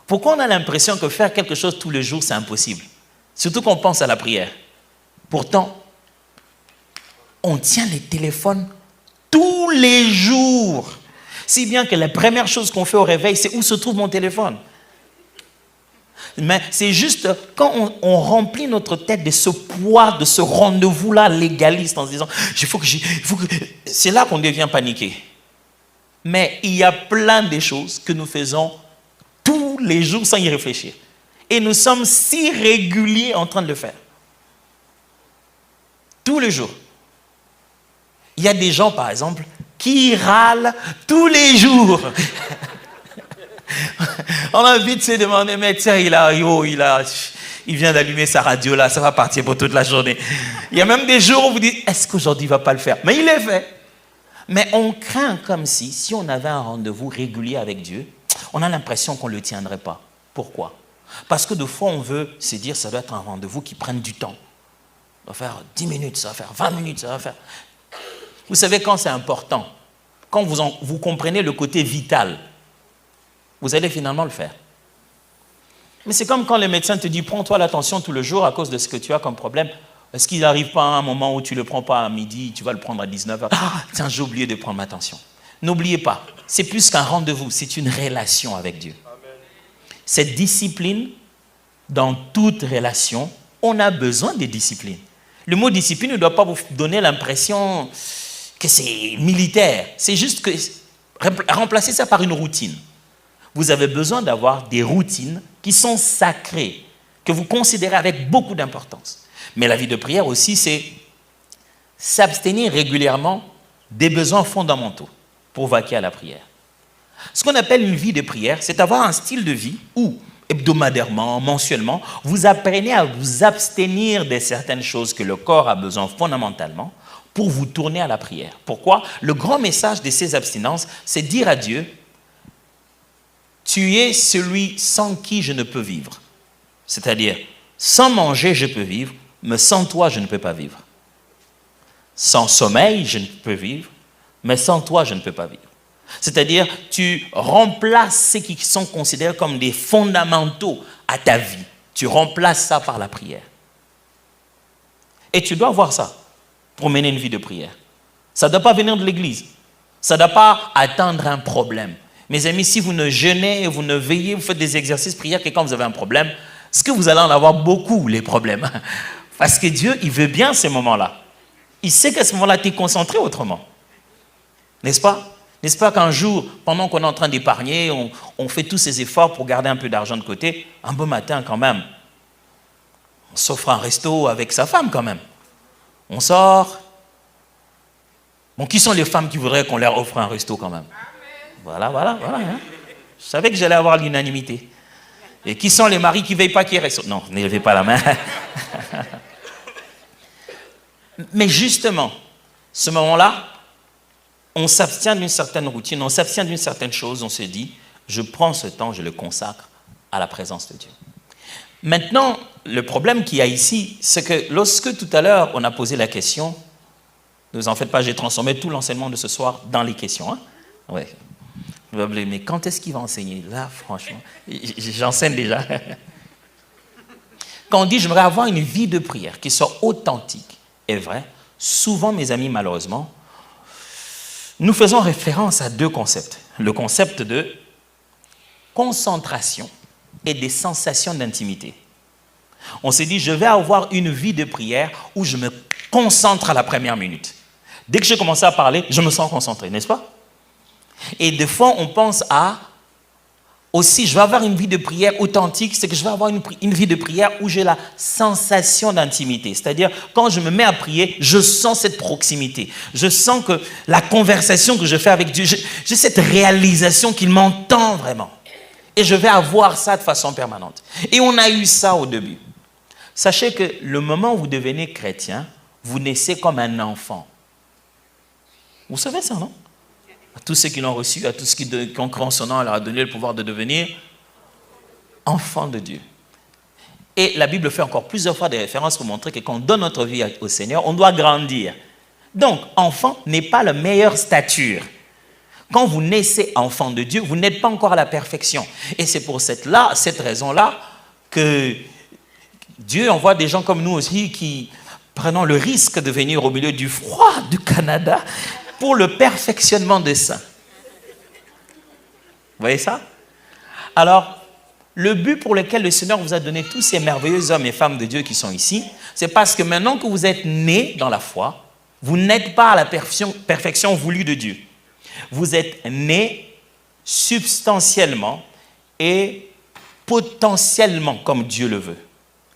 Pourquoi on a l'impression que faire quelque chose tous les jours, c'est impossible? Surtout qu'on pense à la prière. Pourtant, on tient les téléphones tous les jours. Si bien que la première chose qu'on fait au réveil, c'est où se trouve mon téléphone? Mais c'est juste quand on remplit notre tête de ce poids, de ce rendez-vous-là légaliste en se disant, c'est là qu'on devient paniqué. Mais il y a plein de choses que nous faisons tous les jours sans y réfléchir. Et nous sommes si réguliers en train de le faire. Tous les jours. Il y a des gens, par exemple, qui râlent tous les jours. On a envie de se demander, mais tiens, il vient d'allumer sa radio là, ça va partir pour toute la journée. Il y a même des jours où vous dites, est-ce qu'aujourd'hui il ne va pas le faire? Mais il est fait. Mais on craint comme si on avait un rendez-vous régulier avec Dieu, on a l'impression qu'on ne le tiendrait pas. Pourquoi? Parce que de fois, on veut se dire, ça doit être un rendez-vous qui prenne du temps. Ça va faire 10 minutes, ça va faire 20 minutes, ça va faire... Vous savez quand c'est important, quand vous comprenez le côté vital, vous allez finalement le faire. Mais c'est comme quand le médecin te dit, prends-toi l'attention tout le jour à cause de ce que tu as comme problème. Est-ce qu'il n'arrive pas à un moment où tu ne le prends pas à midi, tu vas le prendre à 19h? Ah, tiens, j'ai oublié de prendre ma attention. N'oubliez pas, c'est plus qu'un rendez-vous, c'est une relation avec Dieu. Amen. Cette discipline, dans toute relation, on a besoin de discipline. Le mot discipline ne doit pas vous donner l'impression que c'est militaire. C'est juste que remplacer ça par une routine. Vous avez besoin d'avoir des routines qui sont sacrées, que vous considérez avec beaucoup d'importance. Mais la vie de prière aussi, c'est s'abstenir régulièrement des besoins fondamentaux pour vaquer à la prière. Ce qu'on appelle une vie de prière, c'est avoir un style de vie où, hebdomadairement, mensuellement, vous apprenez à vous abstenir de certaines choses que le corps a besoin fondamentalement pour vous tourner à la prière. Pourquoi? Le grand message de ces abstinences, c'est dire à Dieu, tu es celui sans qui je ne peux vivre. C'est-à-dire, sans manger, je peux vivre, mais sans toi, je ne peux pas vivre. Sans sommeil, je ne peux vivre, mais sans toi, je ne peux pas vivre. C'est-à-dire, tu remplaces ce qui sont considérés comme des fondamentaux à ta vie. Tu remplaces ça par la prière. Et tu dois voir ça pour mener une vie de prière. Ça ne doit pas venir de l'église. Ça ne doit pas attendre un problème. Mes amis, si vous ne jeûnez, vous ne veillez, vous faites des exercices prière, que quand vous avez un problème, ce que vous allez en avoir beaucoup, les problèmes. Parce que Dieu, il veut bien ces moments-là. Il sait qu'à ce moment-là, tu es concentré autrement. N'est-ce pas? N'est-ce pas qu'un jour, pendant qu'on est en train d'épargner, on fait tous ces efforts pour garder un peu d'argent de côté, un beau matin quand même, on s'offre un resto avec sa femme quand même. On sort. Bon, qui sont les femmes qui voudraient qu'on leur offre un resto quand même? Voilà. Hein. Je savais que j'allais avoir l'unanimité. Et qui sont les maris qui ne veillent pas qu'il reste? Non, ne levez pas la main. Mais justement, ce moment-là, on s'abstient d'une certaine routine, on s'abstient d'une certaine chose, on se dit, je prends ce temps, je le consacre à la présence de Dieu. Maintenant, le problème qu'il y a ici, c'est que lorsque tout à l'heure, on a posé la question, ne vous en faites pas, j'ai transformé tout l'enseignement de ce soir dans les questions. Hein? Ouais. Mais quand est-ce qu'il va enseigner? Là, franchement, j'enseigne déjà. Quand on dit, j'aimerais avoir une vie de prière qui soit authentique et vraie, souvent, mes amis, malheureusement, nous faisons référence à deux concepts. Le concept de concentration et des sensations d'intimité. On s'est dit, je vais avoir une vie de prière où je me concentre à la première minute. Dès que je commence à parler, je me sens concentré, n'est-ce pas? Et des fois, on pense à aussi, je vais avoir une vie de prière authentique, c'est que je vais avoir une vie de prière où j'ai la sensation d'intimité. C'est-à-dire, quand je me mets à prier, je sens cette proximité. Je sens que la conversation que je fais avec Dieu, j'ai cette réalisation qu'il m'entend vraiment. Et je vais avoir ça de façon permanente. Et on a eu ça au début. Sachez que le moment où vous devenez chrétien, vous naissez comme un enfant. Vous savez ça, non? À tous ceux qui l'ont reçu, à tous ceux qui ont cru en son nom, elle leur a donné le pouvoir de devenir enfants de Dieu. Et la Bible fait encore plusieurs fois des références pour montrer que quand on donne notre vie au Seigneur, on doit grandir. Donc, enfant n'est pas la meilleure stature. Quand vous naissez enfant de Dieu, vous n'êtes pas encore à la perfection. Et c'est pour cette raison-là que Dieu envoie des gens comme nous aussi qui prennent le risque de venir au milieu du froid du Canada pour le perfectionnement des saints. Vous voyez ça? Alors, le but pour lequel le Seigneur vous a donné tous ces merveilleux hommes et femmes de Dieu qui sont ici, c'est parce que maintenant que vous êtes nés dans la foi, vous n'êtes pas à la perfection voulue de Dieu. Vous êtes nés substantiellement et potentiellement comme Dieu le veut.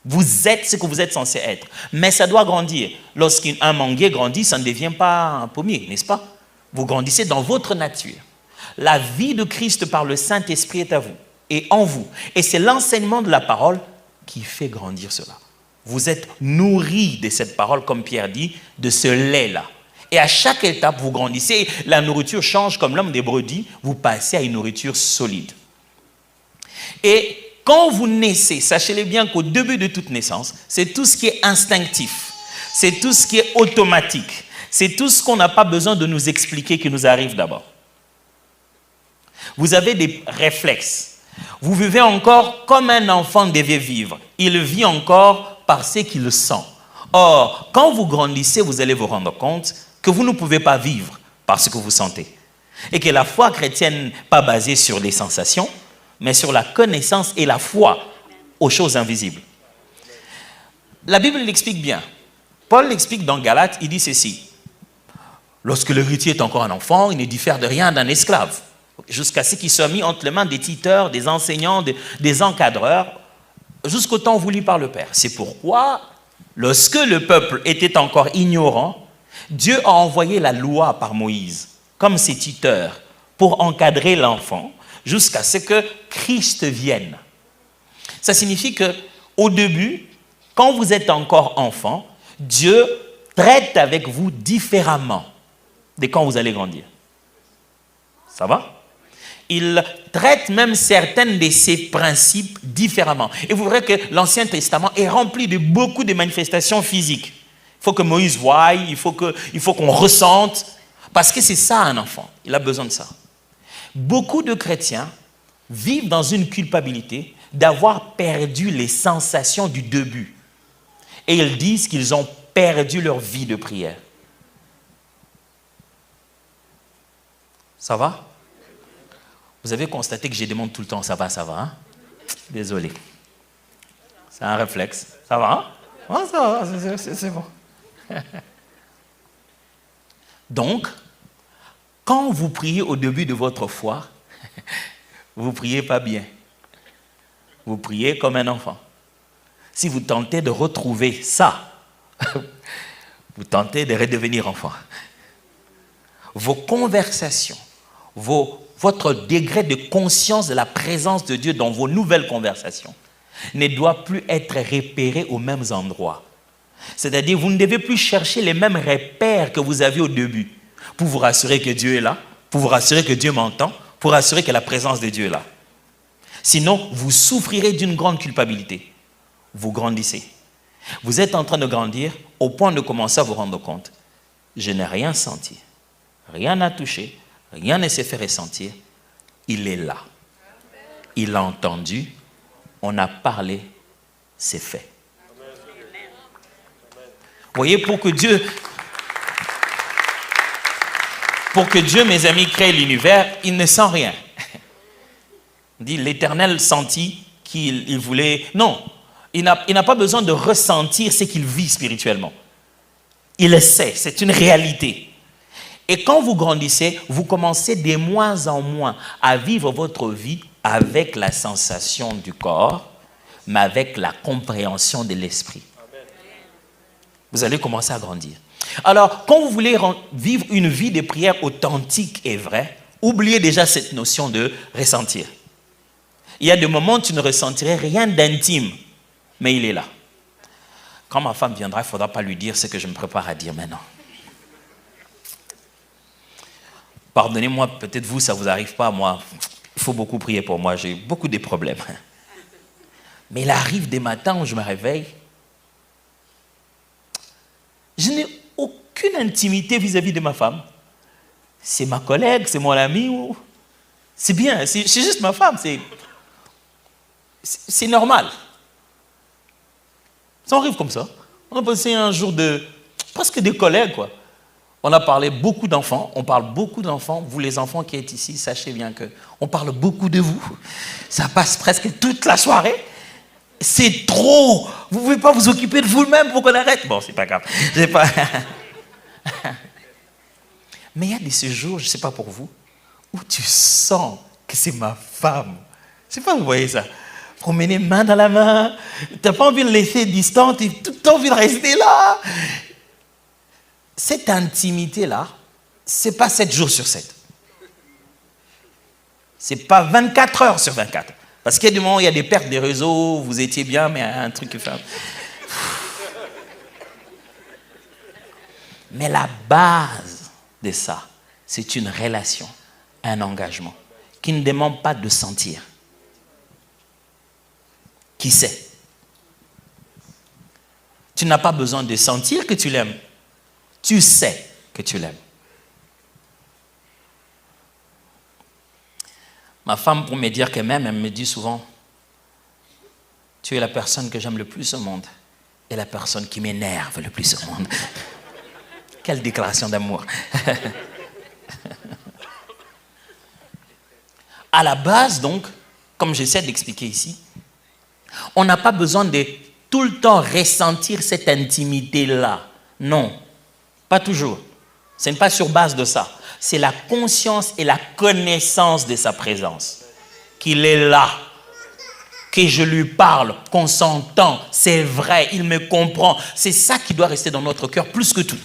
Vous êtes ce que vous êtes censé être. Mais ça doit grandir. Lorsqu'un manguier grandit, ça ne devient pas un pommier, n'est-ce pas? Vous grandissez dans votre nature. La vie de Christ par le Saint-Esprit est à vous et en vous. Et c'est l'enseignement de la parole qui fait grandir cela. Vous êtes nourris de cette parole, comme Pierre dit, de ce lait-là. Et à chaque étape, vous grandissez. La nourriture change comme l'homme des brebis. Vous passez à une nourriture solide. Et quand vous naissez, sachez-le bien qu'au début de toute naissance, c'est tout ce qui est instinctif, c'est tout ce qui est automatique, c'est tout ce qu'on n'a pas besoin de nous expliquer qui nous arrive d'abord. Vous avez des réflexes. Vous vivez encore comme un enfant devait vivre. Il vit encore par ce qu'il sent. Or, quand vous grandissez, vous allez vous rendre compte que vous ne pouvez pas vivre par ce que vous sentez. Et que la foi chrétienne n'est pas basée sur les sensations, mais sur la connaissance et la foi aux choses invisibles. La Bible l'explique bien. Paul l'explique dans Galates, il dit ceci. Lorsque l'héritier est encore un enfant, il ne diffère de rien d'un esclave, jusqu'à ce qu'il soit mis entre les mains des tuteurs, des enseignants, des encadreurs, jusqu'au temps voulu par le Père. C'est pourquoi, lorsque le peuple était encore ignorant, Dieu a envoyé la loi par Moïse, comme ses tuteurs, pour encadrer l'enfant, jusqu'à ce que Christ vienne. Ça signifie qu'au début, quand vous êtes encore enfant, Dieu traite avec vous différemment de quand vous allez grandir. Ça va? Il traite même certains de ses principes différemment. Et vous verrez que l'Ancien Testament est rempli de beaucoup de manifestations physiques. Il faut que Moïse voie, il faut qu'on ressente, parce que c'est ça un enfant. Il a besoin de ça. Beaucoup de chrétiens vivent dans une culpabilité d'avoir perdu les sensations du début. Et ils disent qu'ils ont perdu leur vie de prière. Ça va? Vous avez constaté que je demande tout le temps, ça va, hein? Désolé. C'est un réflexe. Ça va, hein? Ouais, ça va, c'est bon. Donc, quand vous priez au début de votre foi, vous ne priez pas bien. Vous priez comme un enfant. Si vous tentez de retrouver ça, vous tentez de redevenir enfant. Vos conversations, votre degré de conscience de la présence de Dieu dans vos nouvelles conversations ne doit plus être repéré aux mêmes endroits. C'est-à-dire, vous ne devez plus chercher les mêmes repères que vous aviez au début pour vous rassurer que Dieu est là, pour vous rassurer que Dieu m'entend, pour vous rassurer que la présence de Dieu est là. Sinon, vous souffrirez d'une grande culpabilité. Vous grandissez. Vous êtes en train de grandir au point de commencer à vous rendre compte. Je n'ai rien senti, rien n'a touché, rien ne s'est fait ressentir. Il est là. Il a entendu, on a parlé, c'est fait. Vous voyez, pour que Dieu, mes amis, crée l'univers, il ne sent rien. On dit, l'Éternel sentit qu'il voulait... Non, il n'a pas besoin de ressentir ce qu'il vit spirituellement. Il le sait, c'est une réalité. Et quand vous grandissez, vous commencez de moins en moins à vivre votre vie avec la sensation du corps, mais avec la compréhension de l'esprit. Vous allez commencer à grandir. Alors, quand vous voulez vivre une vie de prière authentique et vraie, oubliez déjà cette notion de ressentir. Il y a des moments où tu ne ressentirais rien d'intime, mais il est là. Quand ma femme viendra, il ne faudra pas lui dire ce que je me prépare à dire maintenant. Pardonnez-moi, peut-être vous, ça ne vous arrive pas, moi. Il faut beaucoup prier pour moi, j'ai beaucoup de problèmes. Mais il arrive des matins où je me réveille, je n'ai aucune intimité vis-à-vis de ma femme. C'est ma collègue, c'est mon ami. C'est bien, c'est juste ma femme. C'est normal. Ça arrive comme ça. On a passé un jour presque des collègues, quoi. On a parlé beaucoup d'enfants. On parle beaucoup d'enfants. Vous, les enfants qui êtes ici, sachez bien qu'on parle beaucoup de vous. Ça passe presque toute la soirée. C'est trop. Vous ne pouvez pas vous occuper de vous-même pour qu'on arrête. Bon, c'est pas grave. Mais il y a des séjours, je ne sais pas pour vous, où tu sens que c'est ma femme. Je ne sais pas, vous voyez ça. Promener main dans la main. Tu n'as pas envie de laisser distante. Tu as tout le temps envie de rester là. Cette intimité-là, ce n'est pas 7 jours sur 7. Ce n'est pas 24 heures sur 24. Parce qu'il y a des moments où il y a des pertes des réseaux, vous étiez bien, mais un truc qui fait... Mais la base de ça, c'est une relation, un engagement, qui ne demande pas de sentir. Qui sait? Tu n'as pas besoin de sentir que tu l'aimes. Tu sais que tu l'aimes. Ma femme, pour me dire qu'elle m'aime, elle me dit souvent, tu es la personne que j'aime le plus au monde et la personne qui m'énerve le plus au monde. Quelle déclaration d'amour. À la base, donc, comme j'essaie d'expliquer ici, on n'a pas besoin de tout le temps ressentir cette intimité-là Non, pas toujours. Ce n'est pas sur base de ça. C'est la conscience et la connaissance de sa présence. Qu'il est là, que je lui parle, qu'on s'entend, c'est vrai, il me comprend. C'est ça qui doit rester dans notre cœur plus que tout.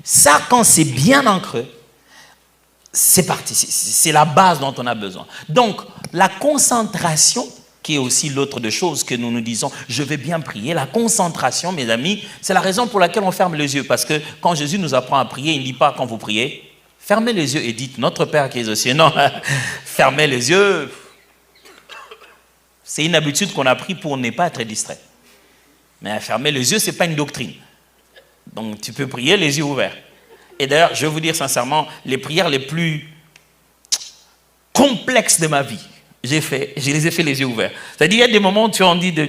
Ça, quand c'est bien ancré, c'est parti. C'est la base dont on a besoin. Donc, la concentration, qui est aussi l'autre des choses que nous nous disons, je vais bien prier. La concentration, mes amis, c'est la raison pour laquelle on ferme les yeux. Parce que quand Jésus nous apprend à prier, il ne dit pas quand vous priez, fermez les yeux et dites, notre Père qui est aux cieux. Non, fermez les yeux. C'est une habitude qu'on a pris pour ne pas être distrait. Mais fermer les yeux, ce n'est pas une doctrine. Donc tu peux prier les yeux ouverts. Et d'ailleurs, je vais vous dire sincèrement, les prières les plus complexes de ma vie, je les ai fait les yeux ouverts. C'est-à-dire, il y a des moments où tu as envie de...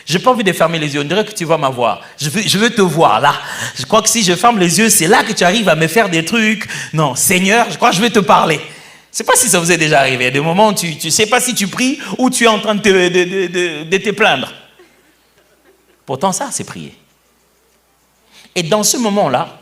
Je n'ai pas envie de fermer les yeux, on dirait que tu vas m'avoir. Je veux te voir là. Je crois que si je ferme les yeux, c'est là que tu arrives à me faire des trucs. Non, Seigneur, je crois que je vais te parler. Je ne sais pas si ça vous est déjà arrivé. Il y a des moments où tu ne sais pas si tu pries ou tu es en train de te plaindre. Pourtant, ça, c'est prier. Et dans ce moment-là,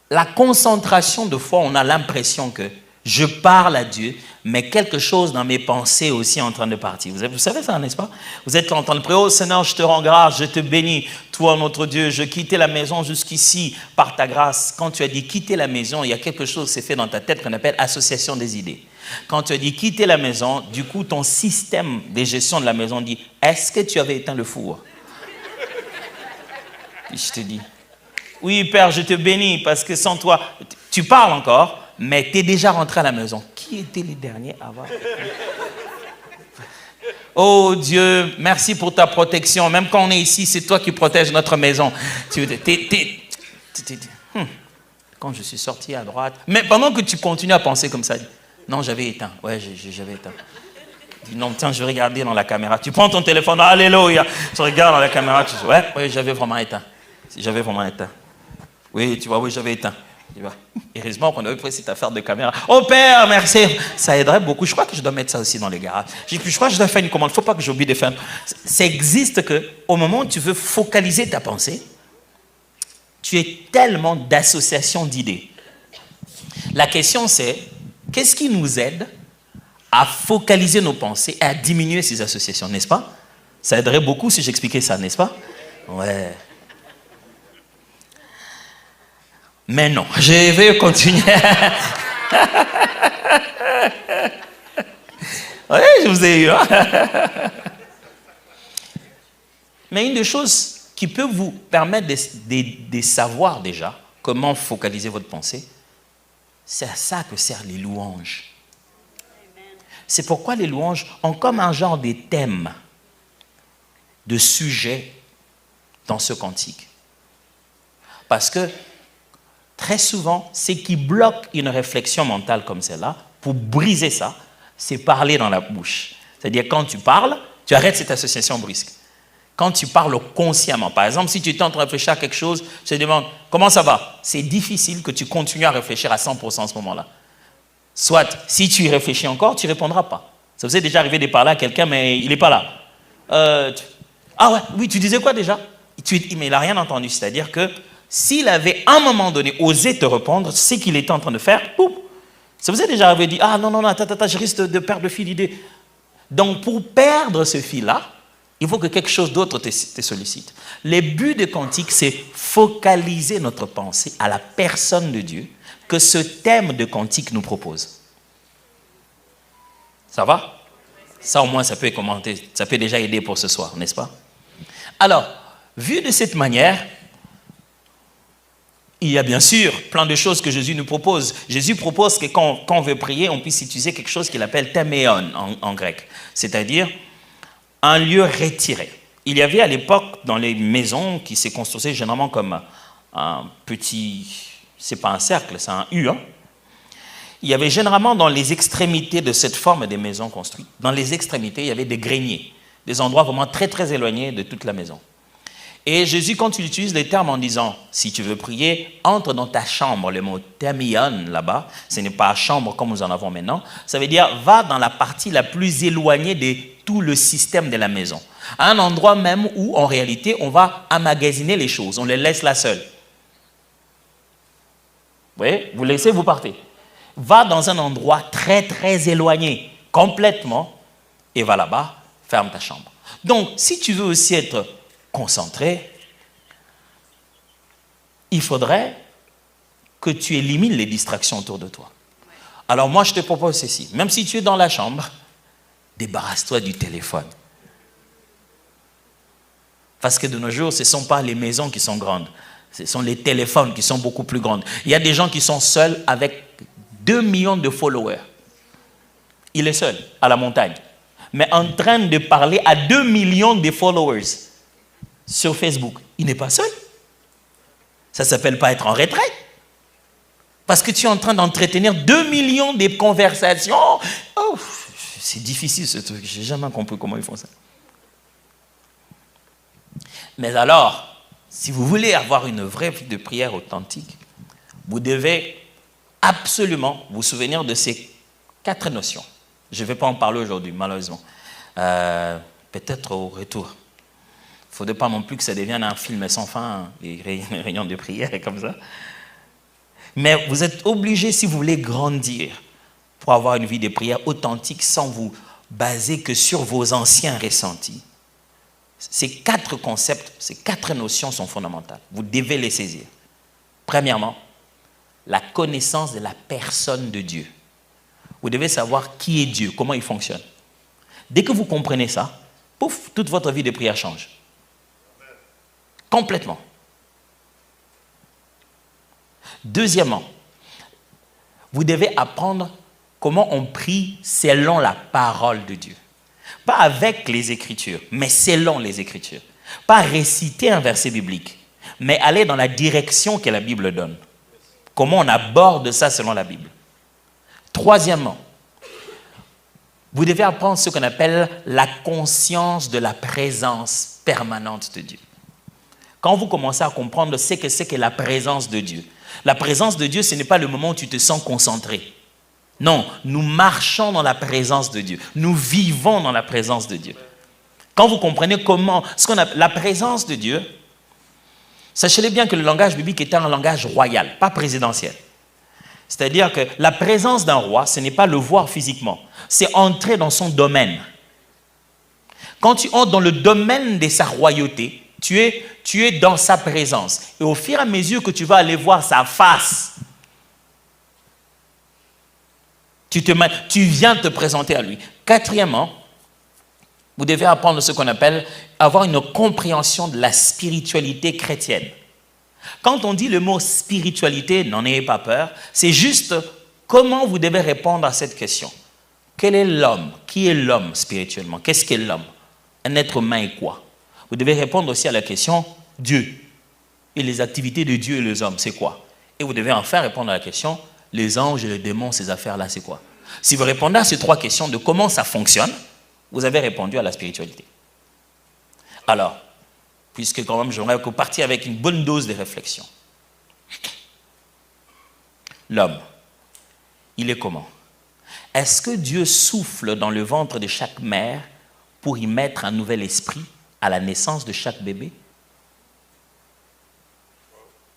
la concentration de foi, on a l'impression que je parle à Dieu, mais quelque chose dans mes pensées est aussi en train de partir. Vous savez ça, n'est-ce pas? Vous êtes en train de prier, oh Seigneur, je te rends grâce, je te bénis, toi notre Dieu, je quittais la maison jusqu'ici par ta grâce. Quand tu as dit quitter la maison, il y a quelque chose qui s'est fait dans ta tête qu'on appelle association des idées. Quand tu as dit quitter la maison, du coup ton système de gestion de la maison dit, est-ce que tu avais éteint le four? Puis je te dis, oui Père, je te bénis parce que sans toi, tu parles encore, mais tu es déjà rentré à la maison. Qui était les derniers à avoir? Oh Dieu, merci pour ta protection. Même quand on est ici, c'est toi qui protèges notre maison. Quand je suis sorti à droite, mais pendant que tu continues à penser comme ça, non, j'avais éteint. Ouais, j'avais éteint. Dis, non, tiens, je vais regarder dans la caméra. Tu prends ton téléphone, alléluia. Tu regardes dans la caméra, tu dis, ouais, j'avais vraiment éteint. J'avais vraiment éteint. Oui, tu vois, oui, j'avais éteint. Tu vois. Heureusement qu'on avait pris cette affaire de caméra. Oh Père, merci. Ça aiderait beaucoup. Je crois que je dois mettre ça aussi dans les garages. Je crois que je dois faire une commande. Il ne faut pas que j'oublie de faire. Ça existe qu'au moment où tu veux focaliser ta pensée, tu es tellement d'associations d'idées. La question c'est, qu'est-ce qui nous aide à focaliser nos pensées et à diminuer ces associations, n'est-ce pas? Ça aiderait beaucoup si j'expliquais ça, n'est-ce pas? Ouais. Mais non, je vais continuer. Oui, je vous ai eu. Hein? Mais une des choses qui peut vous permettre de savoir déjà comment focaliser votre pensée, c'est à ça que servent les louanges. C'est pourquoi les louanges ont comme un genre de thème, de sujet dans ce cantique. Parce que très souvent, ce qui bloque une réflexion mentale comme celle-là, pour briser ça, c'est parler dans la bouche. C'est-à-dire, quand tu parles, tu arrêtes cette association brusque. Quand tu parles consciemment, par exemple, si tu es en train de réfléchir à quelque chose, je te demande, comment ça va? C'est difficile que tu continues à réfléchir à 100% en ce moment-là. Soit, si tu y réfléchis encore, tu ne répondras pas. Ça vous est déjà arrivé de parler à quelqu'un, mais il n'est pas là. Ah ouais, oui, tu disais quoi déjà? Mais il n'a rien entendu. C'est-à-dire que s'il avait à un moment donné osé te répondre, ce qu'il était en train de faire, pouf, ça vous est déjà arrivé de dire, ah non, attends, je risque de perdre le fil d'idée. Donc, pour perdre ce fil-là, il faut que quelque chose d'autre te sollicite. Le but de Cantique, c'est focaliser notre pensée à la personne de Dieu que ce thème de Cantique nous propose. Ça va? Ça au moins, ça peut commenter, ça peut déjà aider pour ce soir, n'est-ce pas? Alors, vu de cette manière, il y a bien sûr plein de choses que Jésus nous propose. Jésus propose que quand on veut prier, on puisse utiliser quelque chose qu'il appelle théméon en grec, c'est-à-dire un lieu retiré. Il y avait à l'époque dans les maisons qui se construisaient généralement comme un petit, c'est pas un cercle, c'est un U. Hein? Il y avait généralement dans les extrémités de cette forme des maisons construites, dans les extrémités, il y avait des greniers, des endroits vraiment très très éloignés de toute la maison. Et Jésus, quand il utilise les termes en disant, si tu veux prier, entre dans ta chambre, le mot thémion là-bas, ce n'est pas chambre comme nous en avons maintenant, ça veut dire va dans la partie la plus éloignée de tout le système de la maison. À un endroit même où, en réalité, on va emmagasiner les choses. On les laisse là seules. Vous voyez, vous laissez, vous partez. Va dans un endroit très, très éloigné, complètement, et va là-bas, ferme ta chambre. Donc, si tu veux aussi être concentré, il faudrait que tu élimines les distractions autour de toi. Alors moi, je te propose ceci. Même si tu es dans la chambre, débarrasse-toi du téléphone. Parce que de nos jours, ce ne sont pas les maisons qui sont grandes. Ce sont les téléphones qui sont beaucoup plus grandes. Il y a des gens qui sont seuls avec 2 millions de followers. Il est seul à la montagne. Mais en train de parler à 2 millions de followers sur Facebook. Il n'est pas seul. Ça ne s'appelle pas être en retraite. Parce que tu es en train d'entretenir 2 millions de conversations. Oh, c'est difficile ce truc. Je n'ai jamais compris comment ils font ça. Mais alors, si vous voulez avoir une vraie vie de prière authentique, vous devez absolument vous souvenir de ces 4 notions. Je ne vais pas en parler aujourd'hui, malheureusement. Peut-être au retour. Il ne faudrait pas non plus que ça devienne un film sans fin, les réunions de prière comme ça. Mais vous êtes obligé, si vous voulez grandir, pour avoir une vie de prière authentique sans vous baser que sur vos anciens ressentis. Ces 4 concepts, ces 4 notions sont fondamentales. Vous devez les saisir. Premièrement, la connaissance de la personne de Dieu. Vous devez savoir qui est Dieu, comment il fonctionne. Dès que vous comprenez ça, pouf, toute votre vie de prière change. Complètement. Deuxièmement, vous devez apprendre comment on prie selon la parole de Dieu. Pas avec les Écritures, mais selon les Écritures. Pas réciter un verset biblique, mais aller dans la direction que la Bible donne. Comment on aborde ça selon la Bible. Troisièmement, vous devez apprendre ce qu'on appelle la conscience de la présence permanente de Dieu. Quand vous commencez à comprendre ce que c'est que la présence de Dieu, la présence de Dieu, ce n'est pas le moment où tu te sens concentré. Non, nous marchons dans la présence de Dieu. Nous vivons dans la présence de Dieu. Quand vous comprenez comment, ce qu'on appelle la présence de Dieu, sachez bien que le langage biblique est un langage royal, pas présidentiel. C'est-à-dire que la présence d'un roi, ce n'est pas le voir physiquement, c'est entrer dans son domaine. Quand tu entres dans le domaine de sa royauté, tu es dans sa présence. Et au fur et à mesure que tu vas aller voir sa face, tu viens te présenter à lui. Quatrièmement, vous devez apprendre ce qu'on appelle avoir une compréhension de la spiritualité chrétienne. Quand on dit le mot spiritualité, n'en ayez pas peur, c'est juste comment vous devez répondre à cette question. Quel est l'homme? Qui est l'homme spirituellement? Qu'est-ce qu'est l'homme? Un être humain est quoi? Vous devez répondre aussi à la question Dieu. Et les activités de Dieu et les hommes, c'est quoi? Et vous devez enfin répondre à la question les anges et les démons, ces affaires-là, c'est quoi? Si vous répondez à ces 3 questions de comment ça fonctionne, vous avez répondu à la spiritualité. Alors, puisque quand même j'aimerais que vous partiez avec une bonne dose de réflexion. L'homme, il est comment? Est-ce que Dieu souffle dans le ventre de chaque mère pour y mettre un nouvel esprit à la naissance de chaque bébé?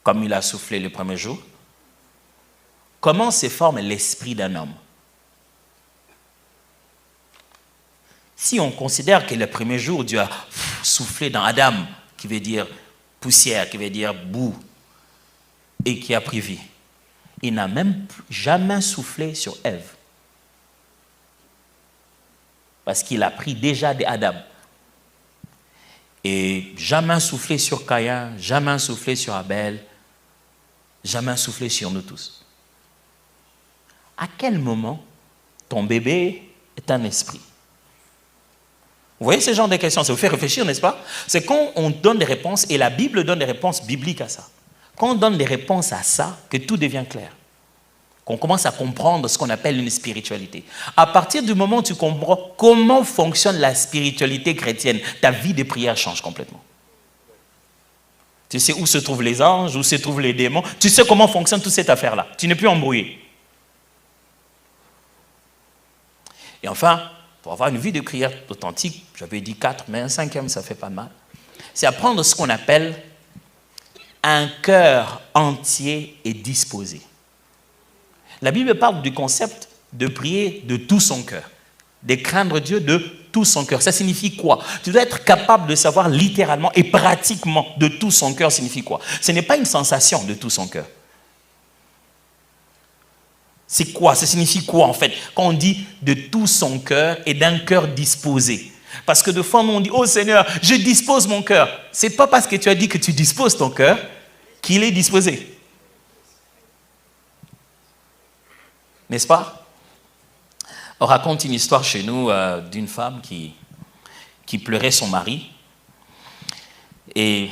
Comme il a soufflé le premier jour. Comment se forme l'esprit d'un homme? Si on considère que le premier jour, Dieu a soufflé dans Adam, qui veut dire poussière, qui veut dire boue, et qui a pris vie, il n'a même jamais soufflé sur Ève. Parce qu'il a pris déjà d'Adam. Et jamais soufflé sur Caïn, jamais soufflé sur Abel, jamais soufflé sur nous tous. À quel moment ton bébé est un esprit? Vous voyez ce genre de questions, ça vous fait réfléchir, n'est-ce pas? C'est quand on donne des réponses, et la Bible donne des réponses bibliques à ça. Quand on donne des réponses à ça, que tout devient clair. Qu'on commence à comprendre ce qu'on appelle une spiritualité. À partir du moment où tu comprends comment fonctionne la spiritualité chrétienne, ta vie de prière change complètement. Tu sais où se trouvent les anges, où se trouvent les démons, tu sais comment fonctionne toute cette affaire-là. Tu n'es plus embrouillé. Et enfin, pour avoir une vie de prière authentique, j'avais dit 4, mais un 5e, ça fait pas mal. C'est apprendre ce qu'on appelle un cœur entier et disposé. La Bible parle du concept de prier de tout son cœur, de craindre Dieu de tout son cœur. Ça signifie quoi? Tu dois être capable de savoir littéralement et pratiquement de tout son cœur signifie quoi? Ce n'est pas une sensation de tout son cœur. C'est quoi? Ça signifie quoi en fait? Quand on dit de tout son cœur et d'un cœur disposé. Parce que de fois on dit, oh Seigneur, je dispose mon cœur. Ce n'est pas parce que tu as dit que tu disposes ton cœur qu'il est disposé. N'est-ce pas? On raconte une histoire chez nous d'une femme qui pleurait son mari. Et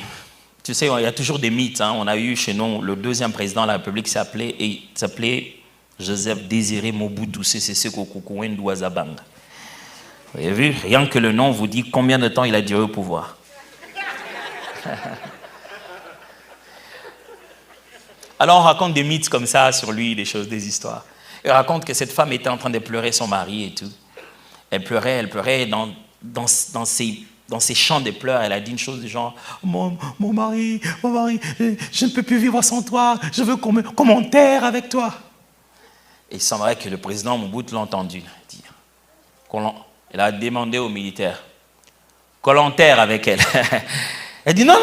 tu sais, il y a toujours des mythes. Hein. On a eu chez nous le 2e président de la République s'appelait Joseph Désiré Mobutu Sese Seko Kukuwendu Wazabanga. Vous avez vu, rien que le nom vous dit combien de temps il a duré au pouvoir. Alors on raconte des mythes comme ça sur lui, des choses, des histoires. Il raconte que cette femme était en train de pleurer son mari et tout. Elle pleurait dans ses chants de pleurs. Elle a dit une chose du genre, mon mari, je ne peux plus vivre sans toi, je veux qu'on m'enterre avec toi. Et il semblerait que le président Mobutu l'a entendu dire. Elle a demandé aux militaires qu'on l'enterre avec elle. Elle dit non,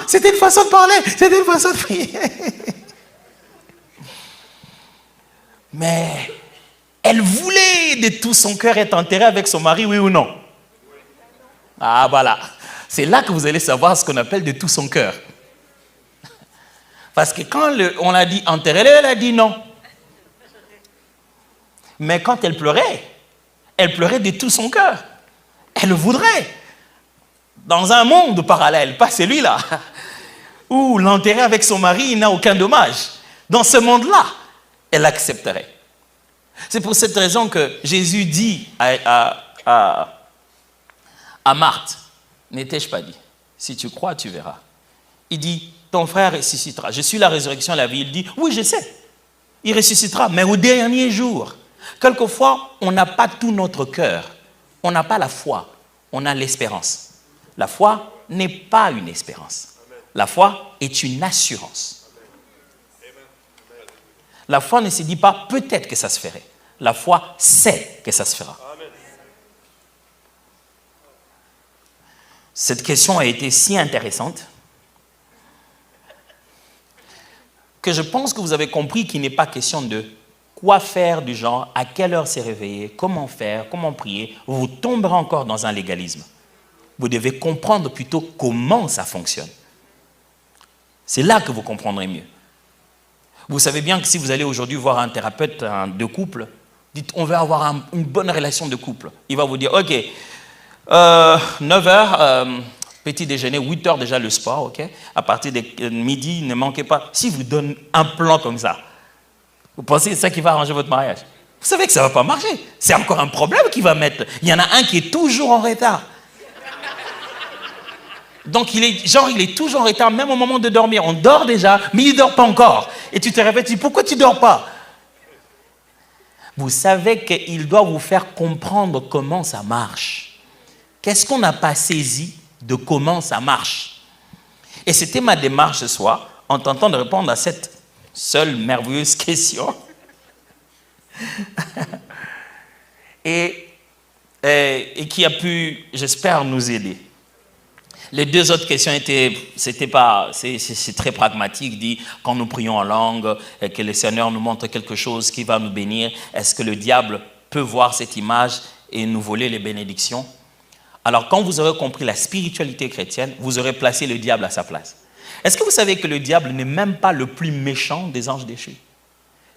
c'était une façon de parler, c'était une façon de prier. Mais elle voulait de tout son cœur être enterrée avec son mari, oui ou non? Ah voilà, c'est là que vous allez savoir ce qu'on appelle de tout son cœur. Parce que quand on a dit enterrez-le, elle a dit non. Mais quand elle pleurait de tout son cœur. Elle voudrait. Dans un monde parallèle, pas celui-là, où l'enterrer avec son mari n'a aucun dommage. Dans ce monde-là, elle accepterait. C'est pour cette raison que Jésus dit à Marthe, n'étais-je pas dit, si tu crois, tu verras. Il dit, ton frère ressuscitera. Je suis la résurrection et la vie. Il dit, oui, je sais. Il ressuscitera, mais au dernier jour. Quelquefois, on n'a pas tout notre cœur. On n'a pas la foi, on a l'espérance. La foi n'est pas une espérance. La foi est une assurance. La foi ne se dit pas peut-être que ça se ferait. La foi sait que ça se fera. Cette question a été si intéressante que je pense que vous avez compris qu'il n'est pas question de quoi faire du genre, à quelle heure se réveiller, comment faire, comment prier. Vous tomberez encore dans un légalisme. Vous devez comprendre plutôt comment ça fonctionne. C'est là que vous comprendrez mieux. Vous savez bien que si vous allez aujourd'hui voir un thérapeute de couple, dites on veut avoir une bonne relation de couple. Il va vous dire, ok, 9h, petit déjeuner, 8h déjà le sport, ok. À partir de midi, ne manquez pas. Si vous donne un plan comme ça, vous pensez que c'est ça qui va arranger votre mariage? Vous savez que ça ne va pas marcher. C'est encore un problème qu'il va mettre. Il y en a un qui est toujours en retard. Donc il est toujours en retard, même au moment de dormir. On dort déjà, mais il ne dort pas encore. Et tu te répètes, tu dis, pourquoi tu ne dors pas? Vous savez qu'il doit vous faire comprendre comment ça marche. Qu'est-ce qu'on n'a pas saisi de comment ça marche? Et c'était ma démarche ce soir, en tentant de répondre à cette seule merveilleuse question. et qui a pu, j'espère, nous aider. Les deux autres questions c'est très pragmatique, dit quand nous prions en langue et que le Seigneur nous montre quelque chose qui va nous bénir, est-ce que le diable peut voir cette image et nous voler les bénédictions? Alors quand vous aurez compris la spiritualité chrétienne, vous aurez placé le diable à sa place. Est-ce que vous savez que le diable n'est même pas le plus méchant des anges déchus?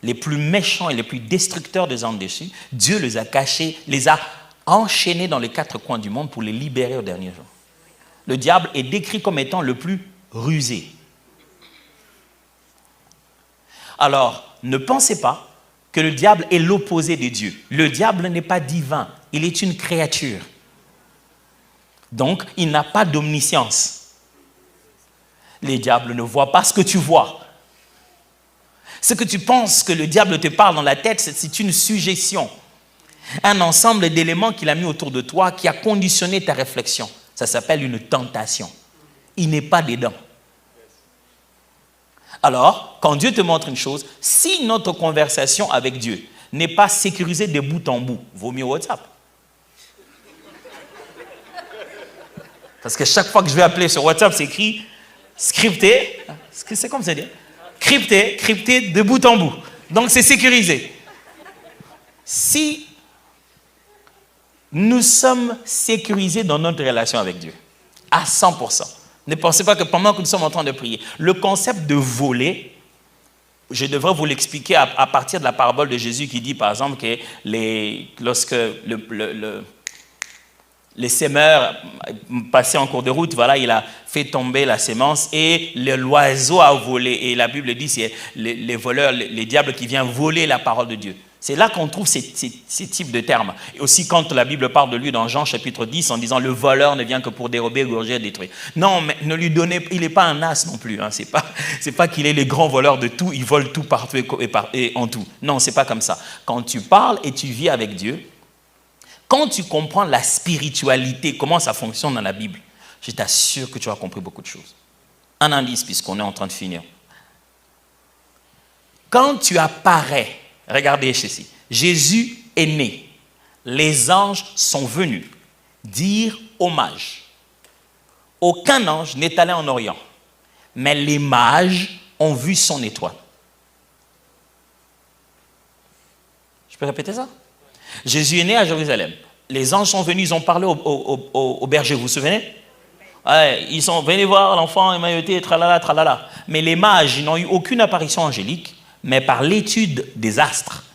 Les plus méchants et les plus destructeurs des anges déchus, Dieu les a cachés, les a enchaînés dans les 4 coins du monde pour les libérer au dernier jour. Le diable est décrit comme étant le plus rusé. Alors, ne pensez pas que le diable est l'opposé de Dieu. Le diable n'est pas divin, il est une créature. Donc, il n'a pas d'omniscience. Les diables ne voient pas ce que tu vois. Ce que tu penses que le diable te parle dans la tête, c'est une suggestion. Un ensemble d'éléments qu'il a mis autour de toi qui a conditionné ta réflexion. Ça s'appelle une tentation. Il n'est pas dedans. Alors, quand Dieu te montre une chose, si notre conversation avec Dieu n'est pas sécurisée de bout en bout, vaut mieux WhatsApp. Parce que chaque fois que je vais appeler sur WhatsApp, c'est écrit scripté. C'est comme ça dit. Crypté de bout en bout. Donc c'est sécurisé. Si nous sommes sécurisés dans notre relation avec Dieu, à 100%, ne pensez pas que pendant que nous sommes en train de prier, le concept de voler, je devrais vous l'expliquer à partir de la parabole de Jésus qui dit par exemple que lorsque les semeurs passaient en cours de route, voilà, il a fait tomber la sémence et l'oiseau a volé. Et la Bible dit c'est les voleurs, les diables qui viennent voler la parole de Dieu. C'est là qu'on trouve ces types de termes. Et aussi quand la Bible parle de lui dans Jean chapitre 10 en disant le voleur ne vient que pour dérober, égorger et détruire. Non, mais ne lui donnez, il n'est pas un as non plus. Hein. C'est pas qu'il est le grand voleur de tout, il vole tout partout et en tout. Non, c'est pas comme ça. Quand tu parles et tu vis avec Dieu, quand tu comprends la spiritualité, comment ça fonctionne dans la Bible, je t'assure que tu as compris beaucoup de choses. Un indice puisqu'on est en train de finir. Quand tu apparais, regardez ceci, Jésus est né, les anges sont venus dire hommage. Aucun ange n'est allé en Orient, mais les mages ont vu son étoile. Je peux répéter ça? Jésus est né à Jérusalem. Les anges sont venus, ils ont parlé au berger, vous vous souvenez? Ouais, ils sont venus voir l'enfant émailloté, tralala, tralala. Mais les mages, ils n'ont eu aucune apparition angélique, mais par l'étude des astres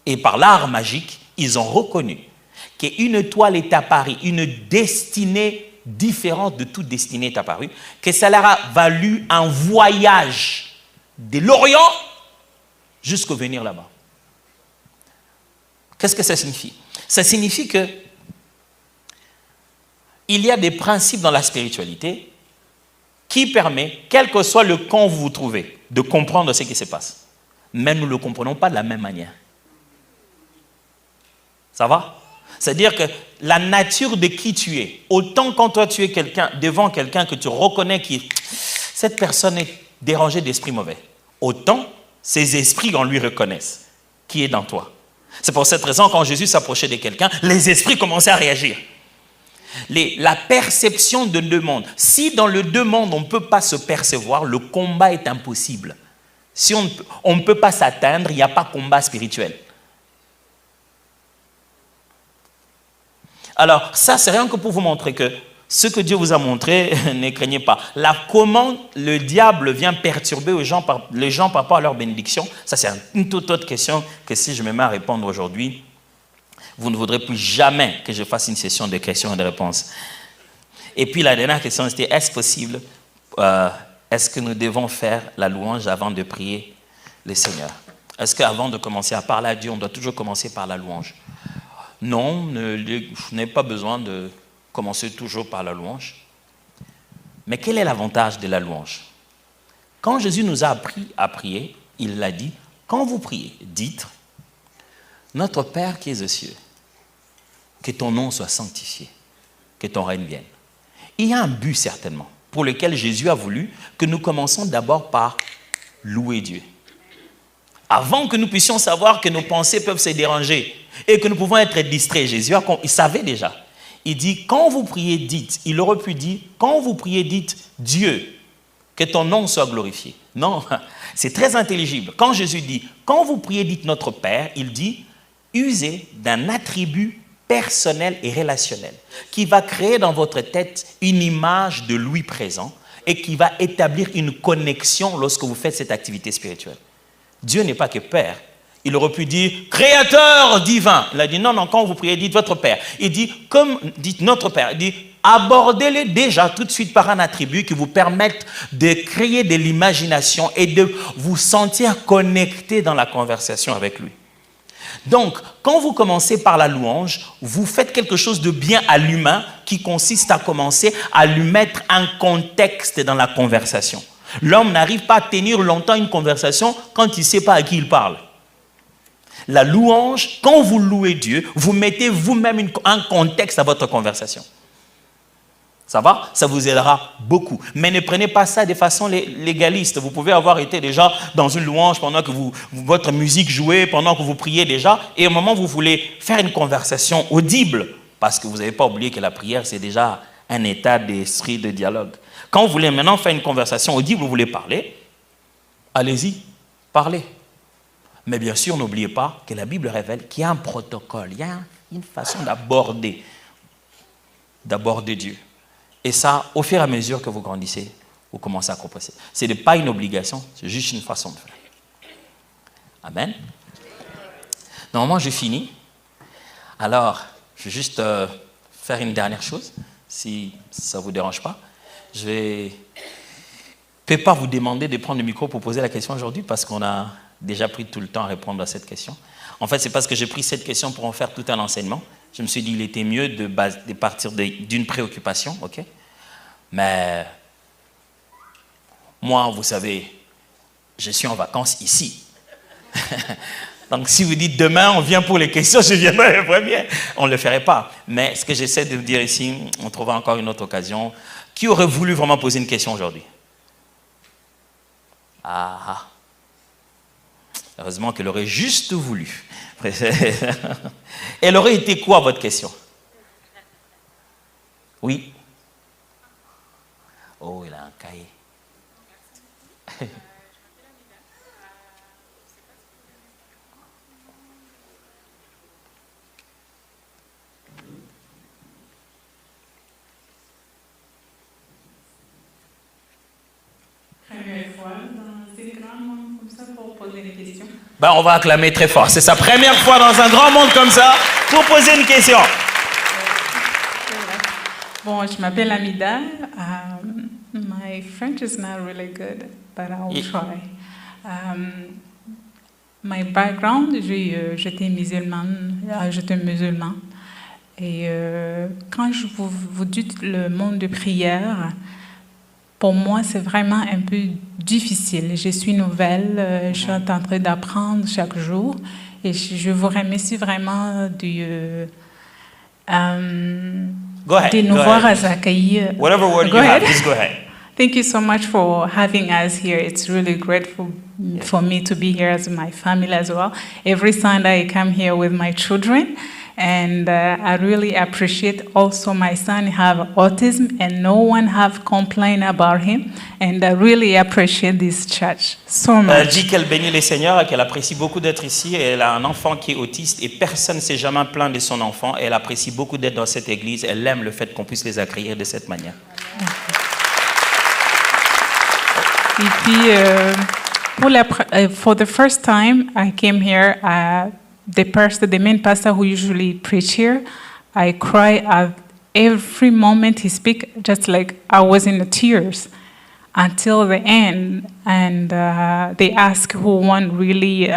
et par l'art magique, ils ont reconnu qu'une étoile est apparue, une destinée différente de toute destinée est apparue, que ça leur a valu un voyage de l'Orient jusqu'au venir là-bas. Qu'est-ce que ça signifie? Ça signifie que il y a des principes dans la spiritualité qui permettent, quel que soit le camp où vous vous trouvez, de comprendre ce qui se passe. Mais nous ne le comprenons pas de la même manière. Ça va? C'est-à-dire que la nature de qui tu es, autant quand toi tu es devant quelqu'un que tu reconnais qui cette personne est dérangée d'esprit mauvais, autant ces esprits en lui reconnaissent qui est dans toi. C'est pour cette raison, quand Jésus s'approchait de quelqu'un, les esprits commençaient à réagir. La perception de deux mondes. Si dans le deux mondes, on ne peut pas se percevoir, le combat est impossible. Si on ne peut pas s'atteindre, il n'y a pas de combat spirituel. Alors, ça, c'est rien que pour vous montrer que ce que Dieu vous a montré, ne craignez pas. Là, comment le diable vient perturber les gens par rapport à leur bénédiction, ça c'est une toute autre question que si je me mets à répondre aujourd'hui, vous ne voudrez plus jamais que je fasse une session de questions et de réponses. Et puis la dernière question, c'était, est-ce possible, est-ce que nous devons faire la louange avant de prier le Seigneur? Est-ce qu'avant de commencer à parler à Dieu, on doit toujours commencer par la louange? Non, je n'ai pas besoin de commencer toujours par la louange. Mais quel est l'avantage de la louange? Quand Jésus nous a appris à prier, il l'a dit, quand vous priez, dites, notre Père qui es aux cieux, que ton nom soit sanctifié, que ton règne vienne. Il y a un but certainement, pour lequel Jésus a voulu que nous commencions d'abord par louer Dieu. Avant que nous puissions savoir que nos pensées peuvent se déranger et que nous pouvons être distraits, Jésus, il savait déjà. Il dit, quand vous priez, dites. Il aurait pu dire, quand vous priez, dites, Dieu, que ton nom soit glorifié. Non, c'est très intelligible. Quand Jésus dit, quand vous priez, dites notre Père, il dit, usez d'un attribut personnel et relationnel qui va créer dans votre tête une image de lui présent et qui va établir une connexion lorsque vous faites cette activité spirituelle. Dieu n'est pas que Père. Il aurait pu dire « Créateur divin ». Il a dit « Non, non, quand vous priez, dites votre Père ». Il dit « Comme dites notre Père ». Il dit « Abordez-les déjà tout de suite par un attribut qui vous permette de créer de l'imagination et de vous sentir connecté dans la conversation avec lui ». Donc, quand vous commencez par la louange, vous faites quelque chose de bien à l'humain qui consiste à commencer à lui mettre un contexte dans la conversation. L'homme n'arrive pas à tenir longtemps une conversation quand il ne sait pas à qui il parle. la louange, quand vous louez Dieu, vous mettez vous-même un contexte à votre conversation. Ça va? Ça vous aidera beaucoup. Mais ne prenez pas ça de façon légaliste. Vous pouvez avoir été déjà dans une louange pendant que votre musique jouait, pendant que vous priez déjà, et au moment où vous voulez faire une conversation audible, parce que vous n'avez pas oublié que la prière, c'est déjà un état d'esprit de dialogue. Quand vous voulez maintenant faire une conversation audible, vous voulez parler, allez-y, parlez. Mais bien sûr, n'oubliez pas que la Bible révèle qu'il y a un protocole, il y a une façon d'aborder Dieu. Et ça, au fur et à mesure que vous grandissez, vous commencez à comprendre. Ce n'est pas une obligation, c'est juste une façon de faire. Amen. Normalement, je finis. Alors, je vais juste faire une dernière chose, si ça ne vous dérange pas. Je ne peux pas vous demander de prendre le micro pour poser la question aujourd'hui parce qu'on a déjà pris tout le temps à répondre à cette question. En fait, c'est parce que j'ai pris cette question pour en faire tout un enseignement. Je me suis dit qu'il était mieux de partir d'une préoccupation, ok? Mais moi, vous savez, je suis en vacances ici. Donc, si vous dites demain, on vient pour les questions, je viendrai, très bien. On ne le ferait pas. Mais ce que j'essaie de vous dire ici, on trouvera encore une autre occasion. Qui aurait voulu vraiment poser une question aujourd'hui? Ah! Heureusement qu'elle aurait juste voulu. Elle aurait été quoi, votre question? Oui. Oh, il a un cahier. Première fois dans un grand monde comme ça pour poser des questions. Ben, on va acclamer très fort. C'est sa première fois dans un grand monde comme ça pour poser une question. Bon, je m'appelle Amida. My French is not really good, but I'll try. My background, j'étais musulmane, j'étais musulman. Et quand je vous dites le monde de prière, pour moi, c'est vraiment un peu difficile. Je suis nouvelle, je suis en train d'apprendre chaque jour. Et je vous remercie vraiment de nous voir à Zakaï. Whatever word you have, just go ahead. Thank you so much for having us here. It's really grateful for me to be here as my family as well. Every Sunday I come here with my children. And I really appreciate also my son have autism and no one have complained about him. And I really appreciate this church so much. Elle dit qu'elle bénit les Seigneurs et qu'elle apprécie beaucoup d'être ici. Et elle a un enfant qui est autiste et personne ne s'est jamais plaint de son enfant. Et elle apprécie beaucoup d'être dans cette église. Elle aime le fait qu'on puisse les accueillir de cette manière. Et puis, for the first time I came here, the main pastor who usually preach here, I cry at every moment he speak, just like I was in the tears until the end. And they ask who want really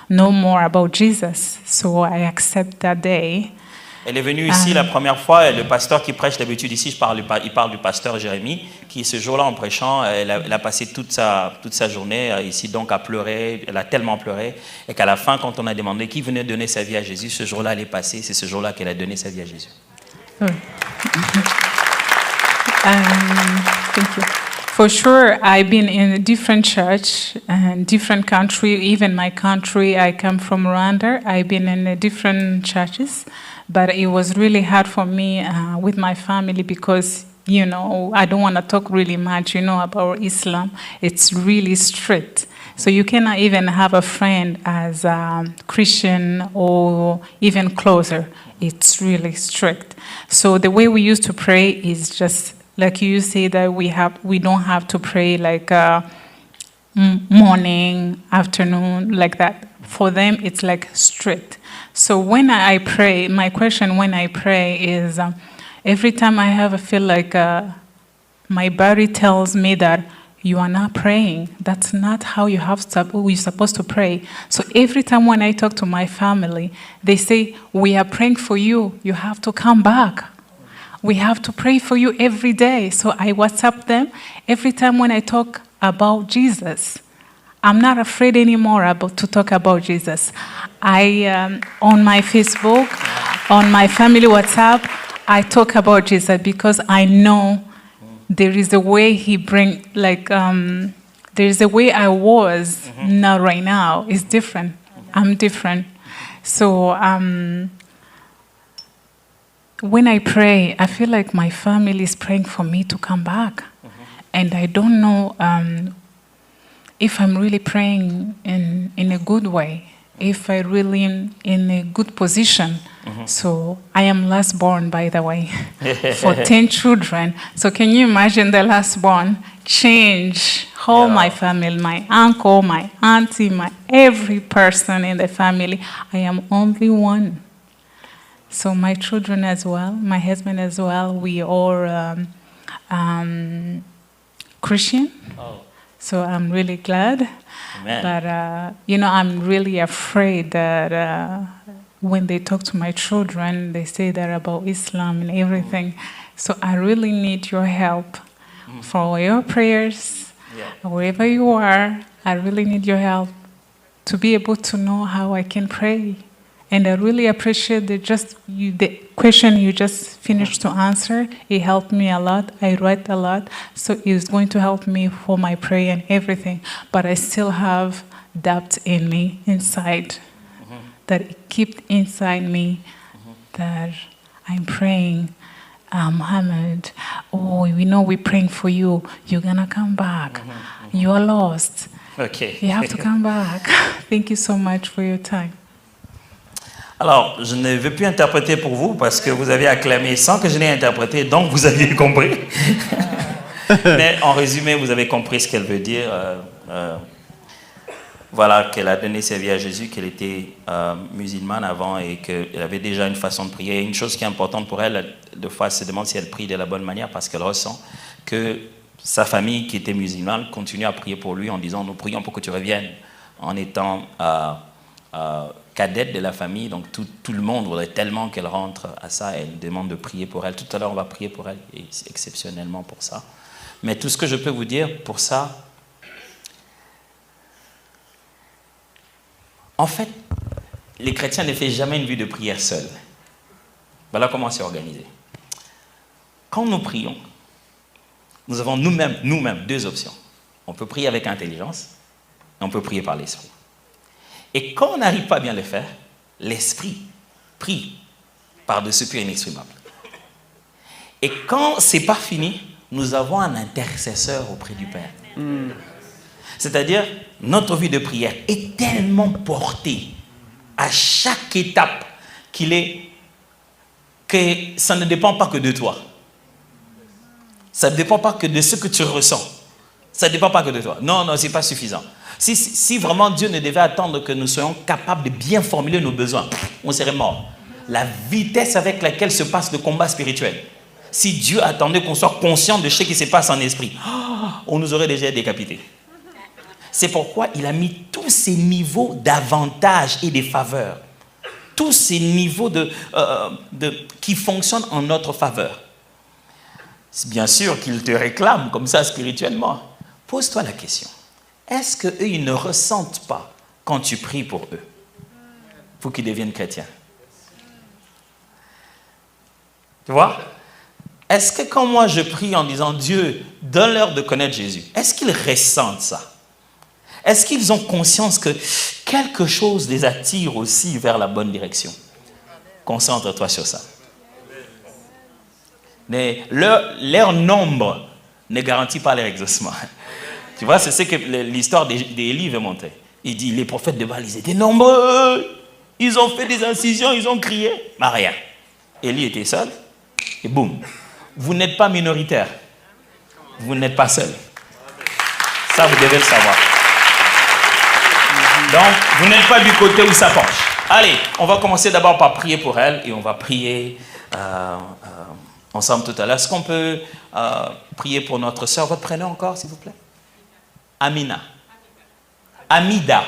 know more about Jesus. So I accept that day. Elle est venue ici la première fois et le pasteur qui prêche d'habitude ici, il parle du pasteur Jérémie, qui ce jour-là en prêchant, elle a passé toute sa journée ici donc à pleurer, elle a tellement pleuré et qu'à la fin quand on a demandé qui venait donner sa vie à Jésus, ce jour-là elle est passée, c'est ce jour-là qu'elle a donné sa vie à Jésus. Thank you. For sure, I've been in a different church and different country, even my country, I come from Rwanda, I've been in different churches. But it was really hard for me with my family because, you know, I don't want to talk really much, you know, about Islam. It's really strict. So you cannot even have a friend as a Christian or even closer. It's really strict. So the way we used to pray is just, like you say, that we don't have to pray like morning, afternoon, like that. For them, it's like strict. So when I pray, my question when I pray is, every time I have a feel like my body tells me that you are not praying. That's not how you're supposed to pray. So every time when I talk to my family, they say, we are praying for you. You have to come back. We have to pray for you every day. So I WhatsApp them. Every time when I talk about Jesus, I'm not afraid anymore to talk about Jesus. On my Facebook, on my family WhatsApp, I talk about Jesus because I know there is a way he bring, there is a way I was, not right now. It's different. I'm different. So when I pray, I feel like my family is praying for me to come back. And I don't know if I'm really praying in a good way, if I really am in a good position. So I am last born, by the way, for 10 children. So can you imagine the last born change all my family, my uncle, my auntie, every person in the family. I am only one. So my children as well, my husband as well, we are Christian. Oh. So I'm really glad. Amen. But, I'm really afraid that when they talk to my children, they say that about Islam and everything. So I really need your help for your prayers, wherever you are. I really need your help to be able to know how I can pray. And I really appreciate the question you just finished to answer. It helped me a lot. I write a lot. So it's going to help me for my prayer and everything. But I still have doubt in me, inside, that it keeps inside me, that I'm praying, Muhammad, we know we're praying for you. You're going to come back. You are lost. Okay. You have to come back. Thank you so much for your time. Alors, je ne veux plus interpréter pour vous parce que vous avez acclamé sans que je n'ai interprété, donc vous aviez compris. Mais en résumé, vous avez compris ce qu'elle veut dire. Voilà, qu'elle a donné sa vie à Jésus, qu'elle était musulmane avant et qu'elle avait déjà une façon de prier. Une chose qui est importante pour elle, de fois, elle se demande si elle prie de la bonne manière parce qu'elle ressent que sa famille, qui était musulmane, continue à prier pour lui en disant « Nous prions pour que tu reviennes » en étant cadette de la famille. Donc tout le monde voudrait tellement qu'elle rentre à ça. Elle demande de prier pour elle. Tout à l'heure, on va prier pour elle, et exceptionnellement pour ça. Mais tout ce que je peux vous dire pour ça, en fait, les chrétiens ne font jamais une vie de prière seule. Voilà comment c'est organisé. Quand nous prions, nous avons nous-mêmes deux options. On peut prier avec intelligence et on peut prier par l'esprit. Et quand on n'arrive pas à bien le faire, l'esprit prie par-dessus tout inexprimable. Et quand c'est pas fini, nous avons un intercesseur auprès du Père. C'est-à-dire, notre vie de prière est tellement portée à chaque étape que ça ne dépend pas que de toi. Ça ne dépend pas que de ce que tu ressens. Ça ne dépend pas que de toi. Non, ce n'est pas suffisant. Si vraiment Dieu ne devait attendre que nous soyons capables de bien formuler nos besoins, on serait mort. La vitesse avec laquelle se passe le combat spirituel, si Dieu attendait qu'on soit conscient de ce qui se passe en esprit, on nous aurait déjà décapités. C'est pourquoi il a mis tous ces niveaux d'avantages et de faveurs, tous ces niveaux qui fonctionnent en notre faveur. C'est bien sûr qu'ils te réclament comme ça spirituellement. Pose-toi la question. Est-ce qu'eux, ils ne ressentent pas quand tu pries pour eux, pour qu'ils deviennent chrétiens? Tu vois? Est-ce que quand moi je prie en disant Dieu, donne-leur de connaître Jésus, est-ce qu'ils ressentent ça? Est-ce qu'ils ont conscience que quelque chose les attire aussi vers la bonne direction? Concentre-toi sur ça. Mais leur nombre ne garantit pas leur exaucement. Tu vois, c'est ce que l'histoire d'Élie veut montrer. Il dit, les prophètes de Baal, ils étaient nombreux. Ils ont fait des incisions, ils ont crié. Mais rien. Élie était seul. Et boum. Vous n'êtes pas minoritaire. Vous n'êtes pas seul. Ça, vous devez le savoir. Donc, vous n'êtes pas du côté où ça penche. Allez, on va commencer d'abord par prier pour elle. Et on va prier ensemble tout à l'heure. Est-ce qu'on peut prier pour notre sœur? Votre prénom encore, s'il vous plaît? Amina. Amida.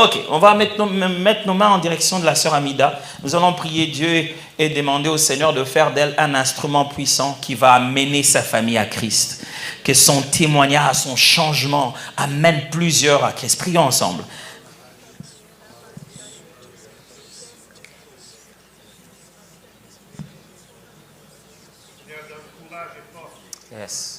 Ok, on va mettre nos mains en direction de la sœur Amida. Nous allons prier Dieu et demander au Seigneur de faire d'elle un instrument puissant qui va amener sa famille à Christ. Que son témoignage, son changement amène plusieurs à Christ. Prions ensemble. Yes.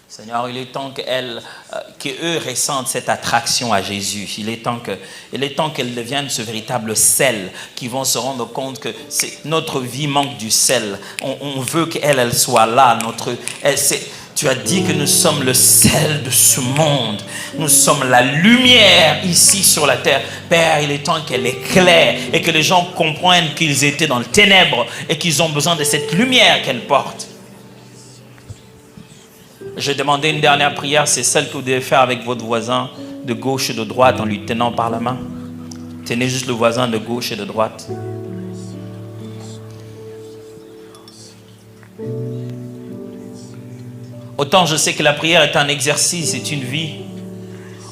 Seigneur, il est temps qu'eux ressentent cette attraction à Jésus. Il est temps qu'elles deviennent ce véritable sel, qui vont se rendre compte que notre vie manque du sel. On veut qu'elle soit là. Tu as dit que nous sommes le sel de ce monde. Nous sommes la lumière ici sur la terre. Père, il est temps qu'elle éclaire et que les gens comprennent qu'ils étaient dans le ténèbre et qu'ils ont besoin de cette lumière qu'elle porte. Je vais demander une dernière prière, c'est celle que vous devez faire avec votre voisin de gauche et de droite en lui tenant par la main. Tenez juste le voisin de gauche et de droite. Autant je sais que la prière est un exercice, c'est une vie.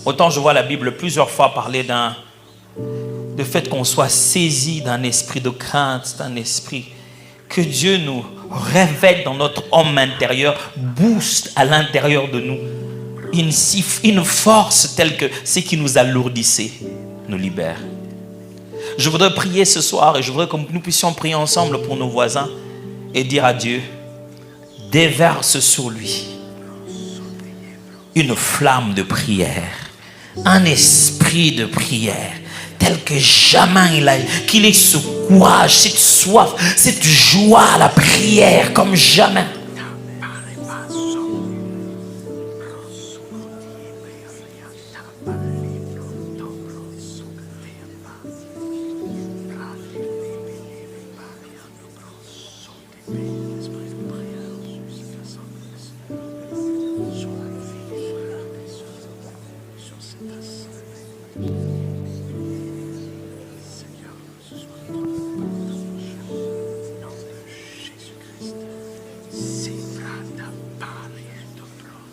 Autant je vois la Bible plusieurs fois parler du fait qu'on soit saisi d'un esprit de crainte, d'un esprit que Dieu nous réveille dans notre homme intérieur, booste à l'intérieur de nous une force telle que ce qui nous alourdissait nous libère. Je voudrais prier ce soir et je voudrais que nous puissions prier ensemble pour nos voisins et dire à Dieu, déverse sur lui une flamme de prière, un esprit de prière tel que jamais qu'il ait ce courage, cette soif, cette joie à la prière comme jamais.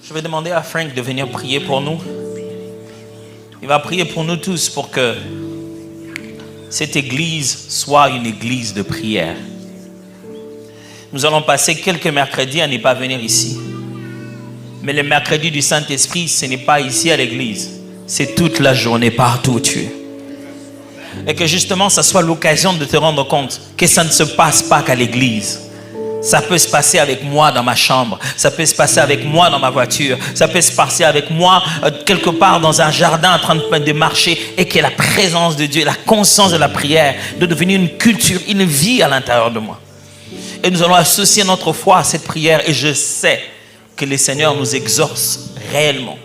Je vais demander à Frank de venir prier pour nous. Il va prier pour nous tous pour que cette église soit une église de prière. Nous allons passer quelques mercredis à ne pas venir ici. Mais le mercredi du Saint-Esprit, ce n'est pas ici à l'église. C'est toute la journée, partout où tu es. Et que justement, ça soit l'occasion de te rendre compte que ça ne se passe pas qu'à l'église. Ça peut se passer avec moi dans ma chambre. Ça peut se passer avec moi dans ma voiture. Ça peut se passer avec moi quelque part dans un jardin en train de marcher et que la présence de Dieu, la conscience de la prière, de devenir une culture, une vie à l'intérieur de moi. Et nous allons associer notre foi à cette prière et je sais que le Seigneur nous exauce réellement.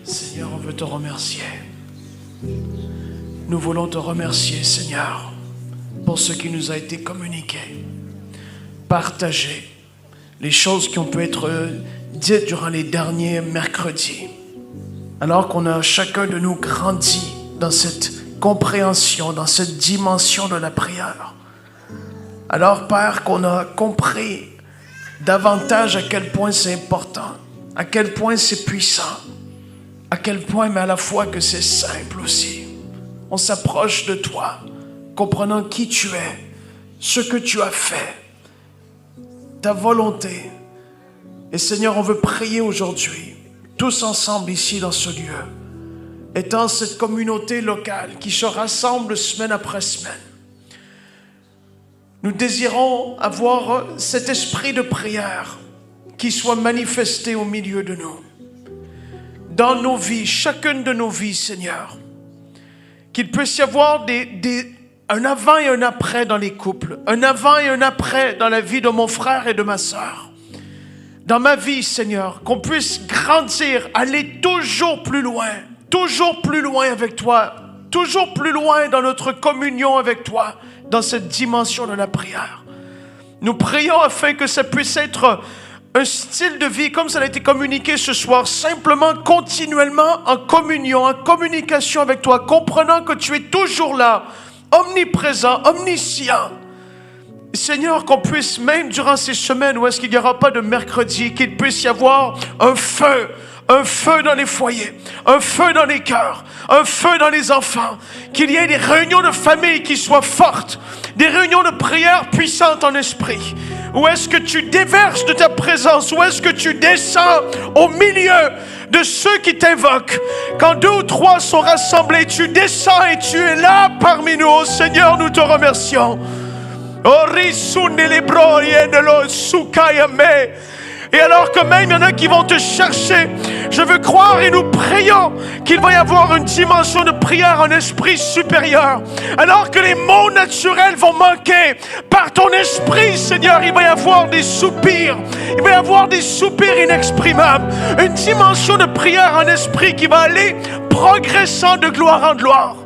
Seigneur, on veut te remercier. Nous voulons te remercier, Seigneur, pour ce qui nous a été communiqué, partagé, les choses qui ont pu être dites durant les derniers mercredis, alors qu'on a chacun de nous grandi dans cette compréhension, dans cette dimension de la prière. Alors, Père, qu'on a compris davantage à quel point c'est important, à quel point c'est puissant, à quel point, mais à la fois que c'est simple aussi. On s'approche de toi, comprenant qui tu es, ce que tu as fait, ta volonté. Et Seigneur, on veut prier aujourd'hui, tous ensemble ici dans ce lieu, étant cette communauté locale qui se rassemble semaine après semaine. Nous désirons avoir cet esprit de prière qui soit manifesté au milieu de nous. Dans nos vies, chacune de nos vies, Seigneur. Qu'il puisse y avoir un avant et un après dans les couples. Un avant et un après dans la vie de mon frère et de ma sœur. Dans ma vie, Seigneur, qu'on puisse grandir, aller toujours plus loin avec toi, toujours plus loin dans notre communion avec toi, dans cette dimension de la prière. Nous prions afin que ça puisse être un style de vie, comme ça a été communiqué ce soir, simplement, continuellement en communion, en communication avec toi, comprenant que tu es toujours là, omniprésent, omniscient. Seigneur, qu'on puisse, même durant ces semaines où est-ce qu'il n'y aura pas de mercredi, qu'il puisse y avoir un feu dans les foyers, un feu dans les cœurs, un feu dans les enfants, qu'il y ait des réunions de famille qui soient fortes, des réunions de prière puissantes en esprit. Où est-ce que tu déverses de ta présence? Où est-ce que tu descends au milieu de ceux qui t'invoquent? Quand 2 ou 3 sont rassemblés, tu descends et tu es là parmi nous. Oh Seigneur, nous te remercions. Et alors que même il y en a qui vont te chercher, je veux croire et nous prions qu'il va y avoir une dimension de prière en esprit supérieur. Alors que les mots naturels vont manquer, par ton esprit, Seigneur, il va y avoir des soupirs. Il va y avoir des soupirs inexprimables. Une dimension de prière en esprit qui va aller progressant de gloire en gloire.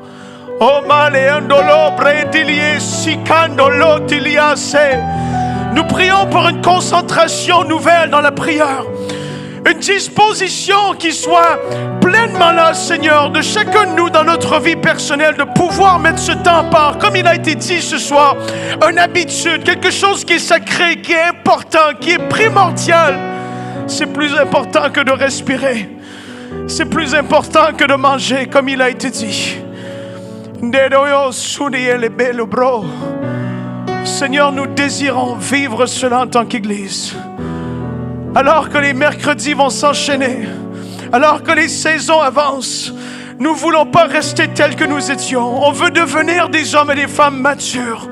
Nous prions pour une concentration nouvelle dans la prière. Une disposition qui soit pleinement là, Seigneur, de chacun de nous dans notre vie personnelle, de pouvoir mettre ce temps à part, comme il a été dit ce soir, une habitude, quelque chose qui est sacré, qui est important, qui est primordial. C'est plus important que de respirer. C'est plus important que de manger, comme il a été dit. Seigneur, nous désirons vivre cela en tant qu'Église. Alors que les mercredis vont s'enchaîner, alors que les saisons avancent, nous ne voulons pas rester tels que nous étions. On veut devenir des hommes et des femmes matures,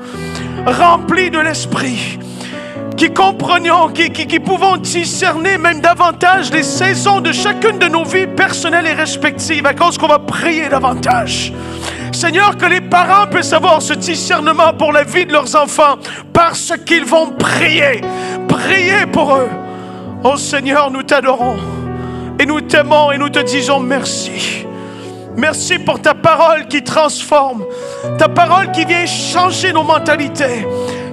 remplis de l'Esprit, qui comprenions, qui pouvons discerner même davantage les saisons de chacune de nos vies personnelles et respectives à cause qu'on va prier davantage. Seigneur, que les parents puissent avoir ce discernement pour la vie de leurs enfants parce qu'ils vont prier. Prier pour eux. Oh Seigneur, nous t'adorons et nous t'aimons et nous te disons merci. Merci pour ta parole qui transforme, ta parole qui vient changer nos mentalités,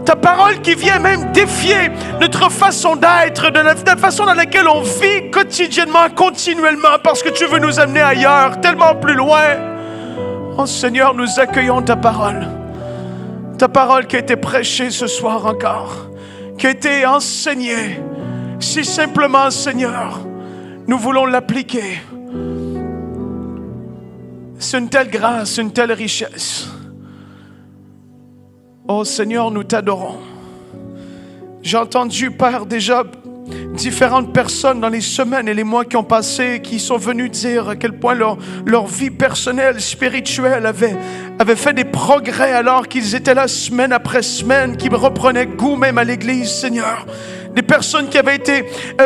ta parole qui vient même défier notre façon d'être, de la façon dans laquelle on vit quotidiennement, continuellement, parce que tu veux nous amener ailleurs, tellement plus loin. Oh Seigneur, nous accueillons ta parole qui a été prêchée ce soir encore, qui a été enseignée, si simplement, Seigneur, nous voulons l'appliquer. C'est une telle grâce, une telle richesse. Oh Seigneur, nous t'adorons. J'ai entendu, Père, déjà différentes personnes dans les semaines et les mois qui ont passé, qui sont venus dire à quel point leur vie personnelle, spirituelle avait fait des progrès alors qu'ils étaient là semaine après semaine, qui reprenaient goût même à l'Église, Seigneur. Des personnes qui avaient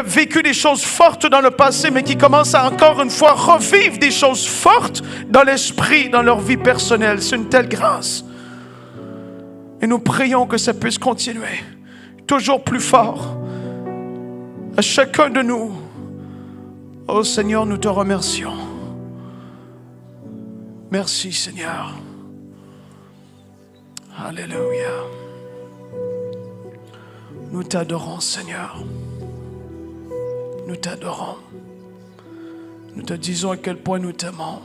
vécu des choses fortes dans le passé, mais qui commencent à encore une fois revivre des choses fortes dans l'esprit, dans leur vie personnelle. C'est une telle grâce. Et nous prions que ça puisse continuer, toujours plus fort, à chacun de nous. Oh Seigneur, nous te remercions. Merci Seigneur. Alléluia. Nous t'adorons Seigneur. Nous t'adorons. Nous te disons à quel point nous t'aimons.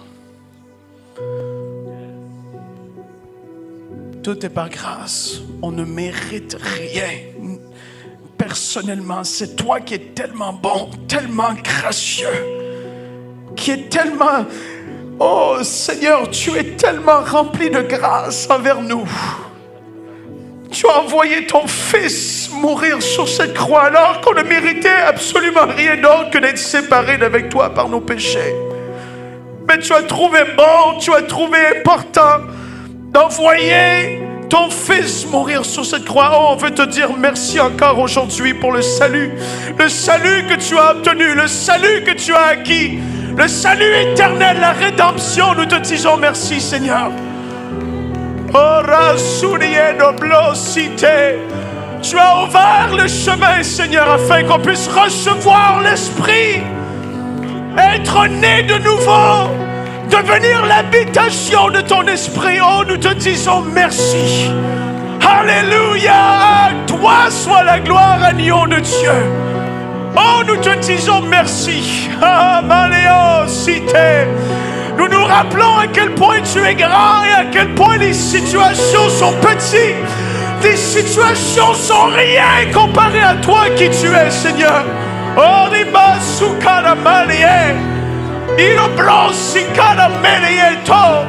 Tout est par grâce. On ne mérite rien. Personnellement, c'est toi qui es tellement bon, tellement gracieux, qui est tellement... Oh Seigneur, tu es tellement rempli de grâce envers nous. Tu as envoyé ton Fils mourir sur cette croix alors qu'on ne méritait absolument rien d'autre que d'être séparés d'avec toi par nos péchés. Mais tu as trouvé bon, tu as trouvé important d'envoyer ton Fils mourir sur cette croix. Oh, on veut te dire merci encore aujourd'hui pour le salut que tu as obtenu, le salut que tu as acquis, le salut éternel, la rédemption. Nous te disons merci Seigneur. Tu as ouvert le chemin Seigneur afin qu'on puisse recevoir l'Esprit, être né de nouveau, devenir l'habitation de ton esprit. Oh, nous te disons merci. Alléluia. À toi soit la gloire, agneau de Dieu. Oh, nous te disons merci. Ah, Maléo, cité. Nous nous rappelons à quel point tu es grand et à quel point les situations sont petites. Les situations sont rien comparées à toi qui tu es, Seigneur. Oh, Rima Sukara Malie. Ilobro Sikara Melieto.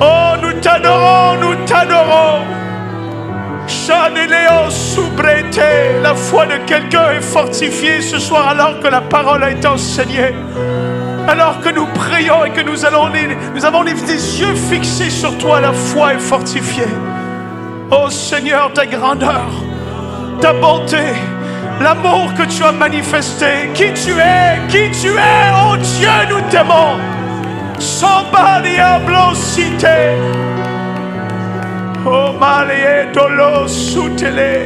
Oh, nous t'adorons, nous t'adorons. Chaneleo Soubrete. La foi de quelqu'un est fortifiée ce soir alors que la parole a été enseignée. Alors que nous prions et que nous avons des yeux fixés sur toi, la foi est fortifiée. Oh Seigneur, ta grandeur, ta bonté, l'amour que tu as manifesté, qui tu es, oh Dieu, nous t'aimons. Samba diablo cité. Oh malie dolo soutele.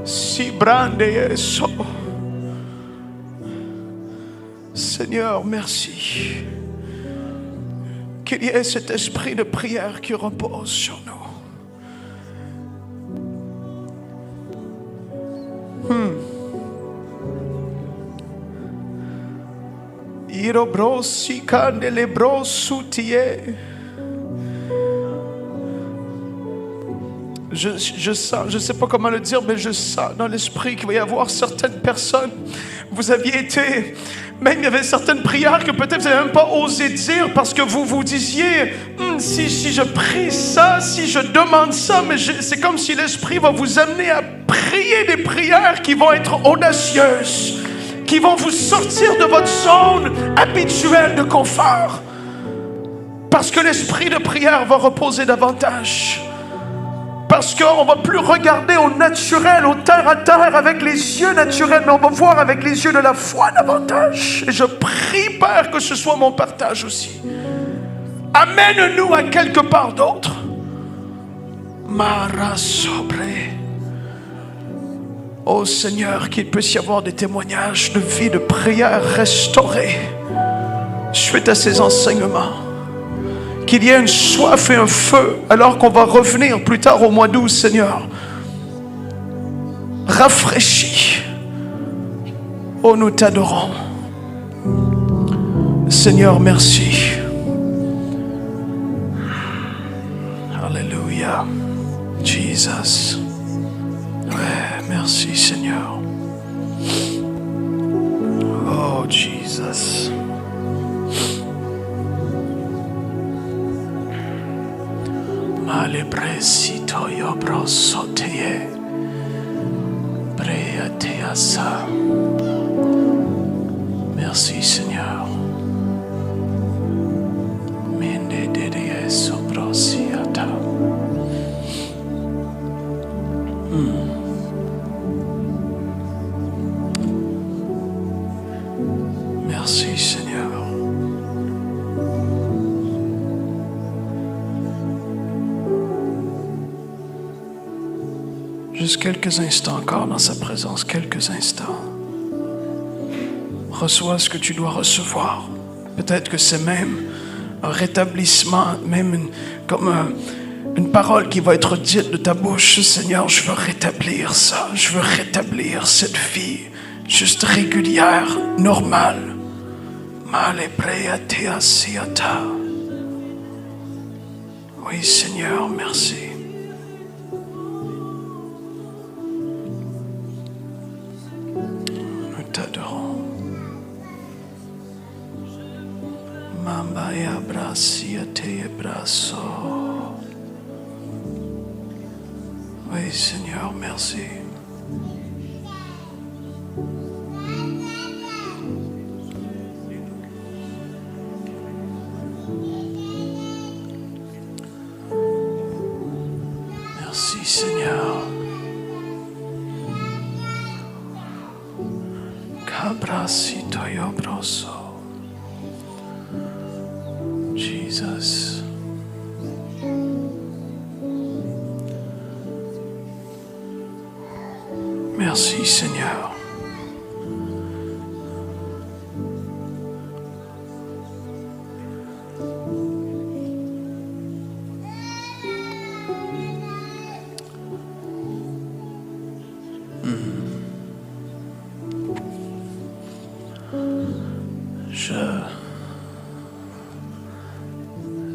Si brande eso. Seigneur, merci. Qu'il y ait cet esprit de prière qui repose sur nous. Irobro si candelebro soutier. Je sens, je ne sais pas comment le dire, mais je sens dans l'esprit qu'il va y avoir certaines personnes. Vous aviez été, même il y avait certaines prières que peut-être vous n'avez même pas osé dire parce que vous vous disiez, si je prie ça, si je demande ça, mais c'est comme si l'esprit va vous amener à prier des prières qui vont être audacieuses, qui vont vous sortir de votre zone habituelle de confort. Parce que l'esprit de prière va reposer davantage. Parce qu'on ne va plus regarder au naturel, au terre à terre avec les yeux naturels, mais on va voir avec les yeux de la foi davantage. Et je prie, Père, que ce soit mon partage aussi. Amène-nous à quelque part d'autre. Mara sobre. Oh Seigneur, qu'il puisse y avoir des témoignages de vie, de prière restaurée suite à ces enseignements. Qu'il y ait une soif et un feu, alors qu'on va revenir plus tard au mois d'août, Seigneur. Rafraîchi. Oh, nous t'adorons. Seigneur, merci. Alléluia. Jesus. Ouais, merci, Seigneur. Oh, Jesus. Malebresito yo brosoteye breateasa. Merci Seigneur. Mende dedie sobrosiata. Merci Seigneur. Juste quelques instants encore dans sa présence, quelques instants. Reçois ce que tu dois recevoir. Peut-être que c'est même un rétablissement, même une parole qui va être dite de ta bouche. Seigneur, je veux rétablir ça. Je veux rétablir cette vie juste régulière, normale. Oui, Seigneur, merci. T'adorons. Mamba ya brasia te brasso. Oui, Seigneur, merci. Merci, Seigneur. Cabracito yo broso. Jesus. Merci Seigneur.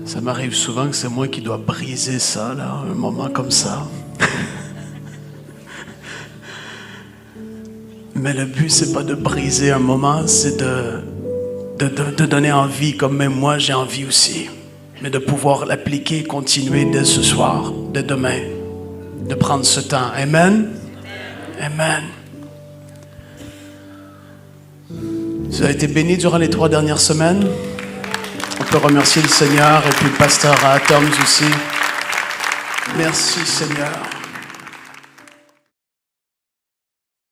Ça m'arrive souvent que c'est moi qui dois briser ça, là, un moment comme ça. Mais le but, c'est pas de briser un moment, c'est de donner envie, comme même moi, j'ai envie aussi. Mais de pouvoir l'appliquer, continuer dès ce soir, dès demain, de prendre ce temps. Amen? Amen. Vous avez été bénis durant les 3 dernières semaines. On peut remercier le Seigneur et puis le pasteur Toms aussi. Merci Seigneur.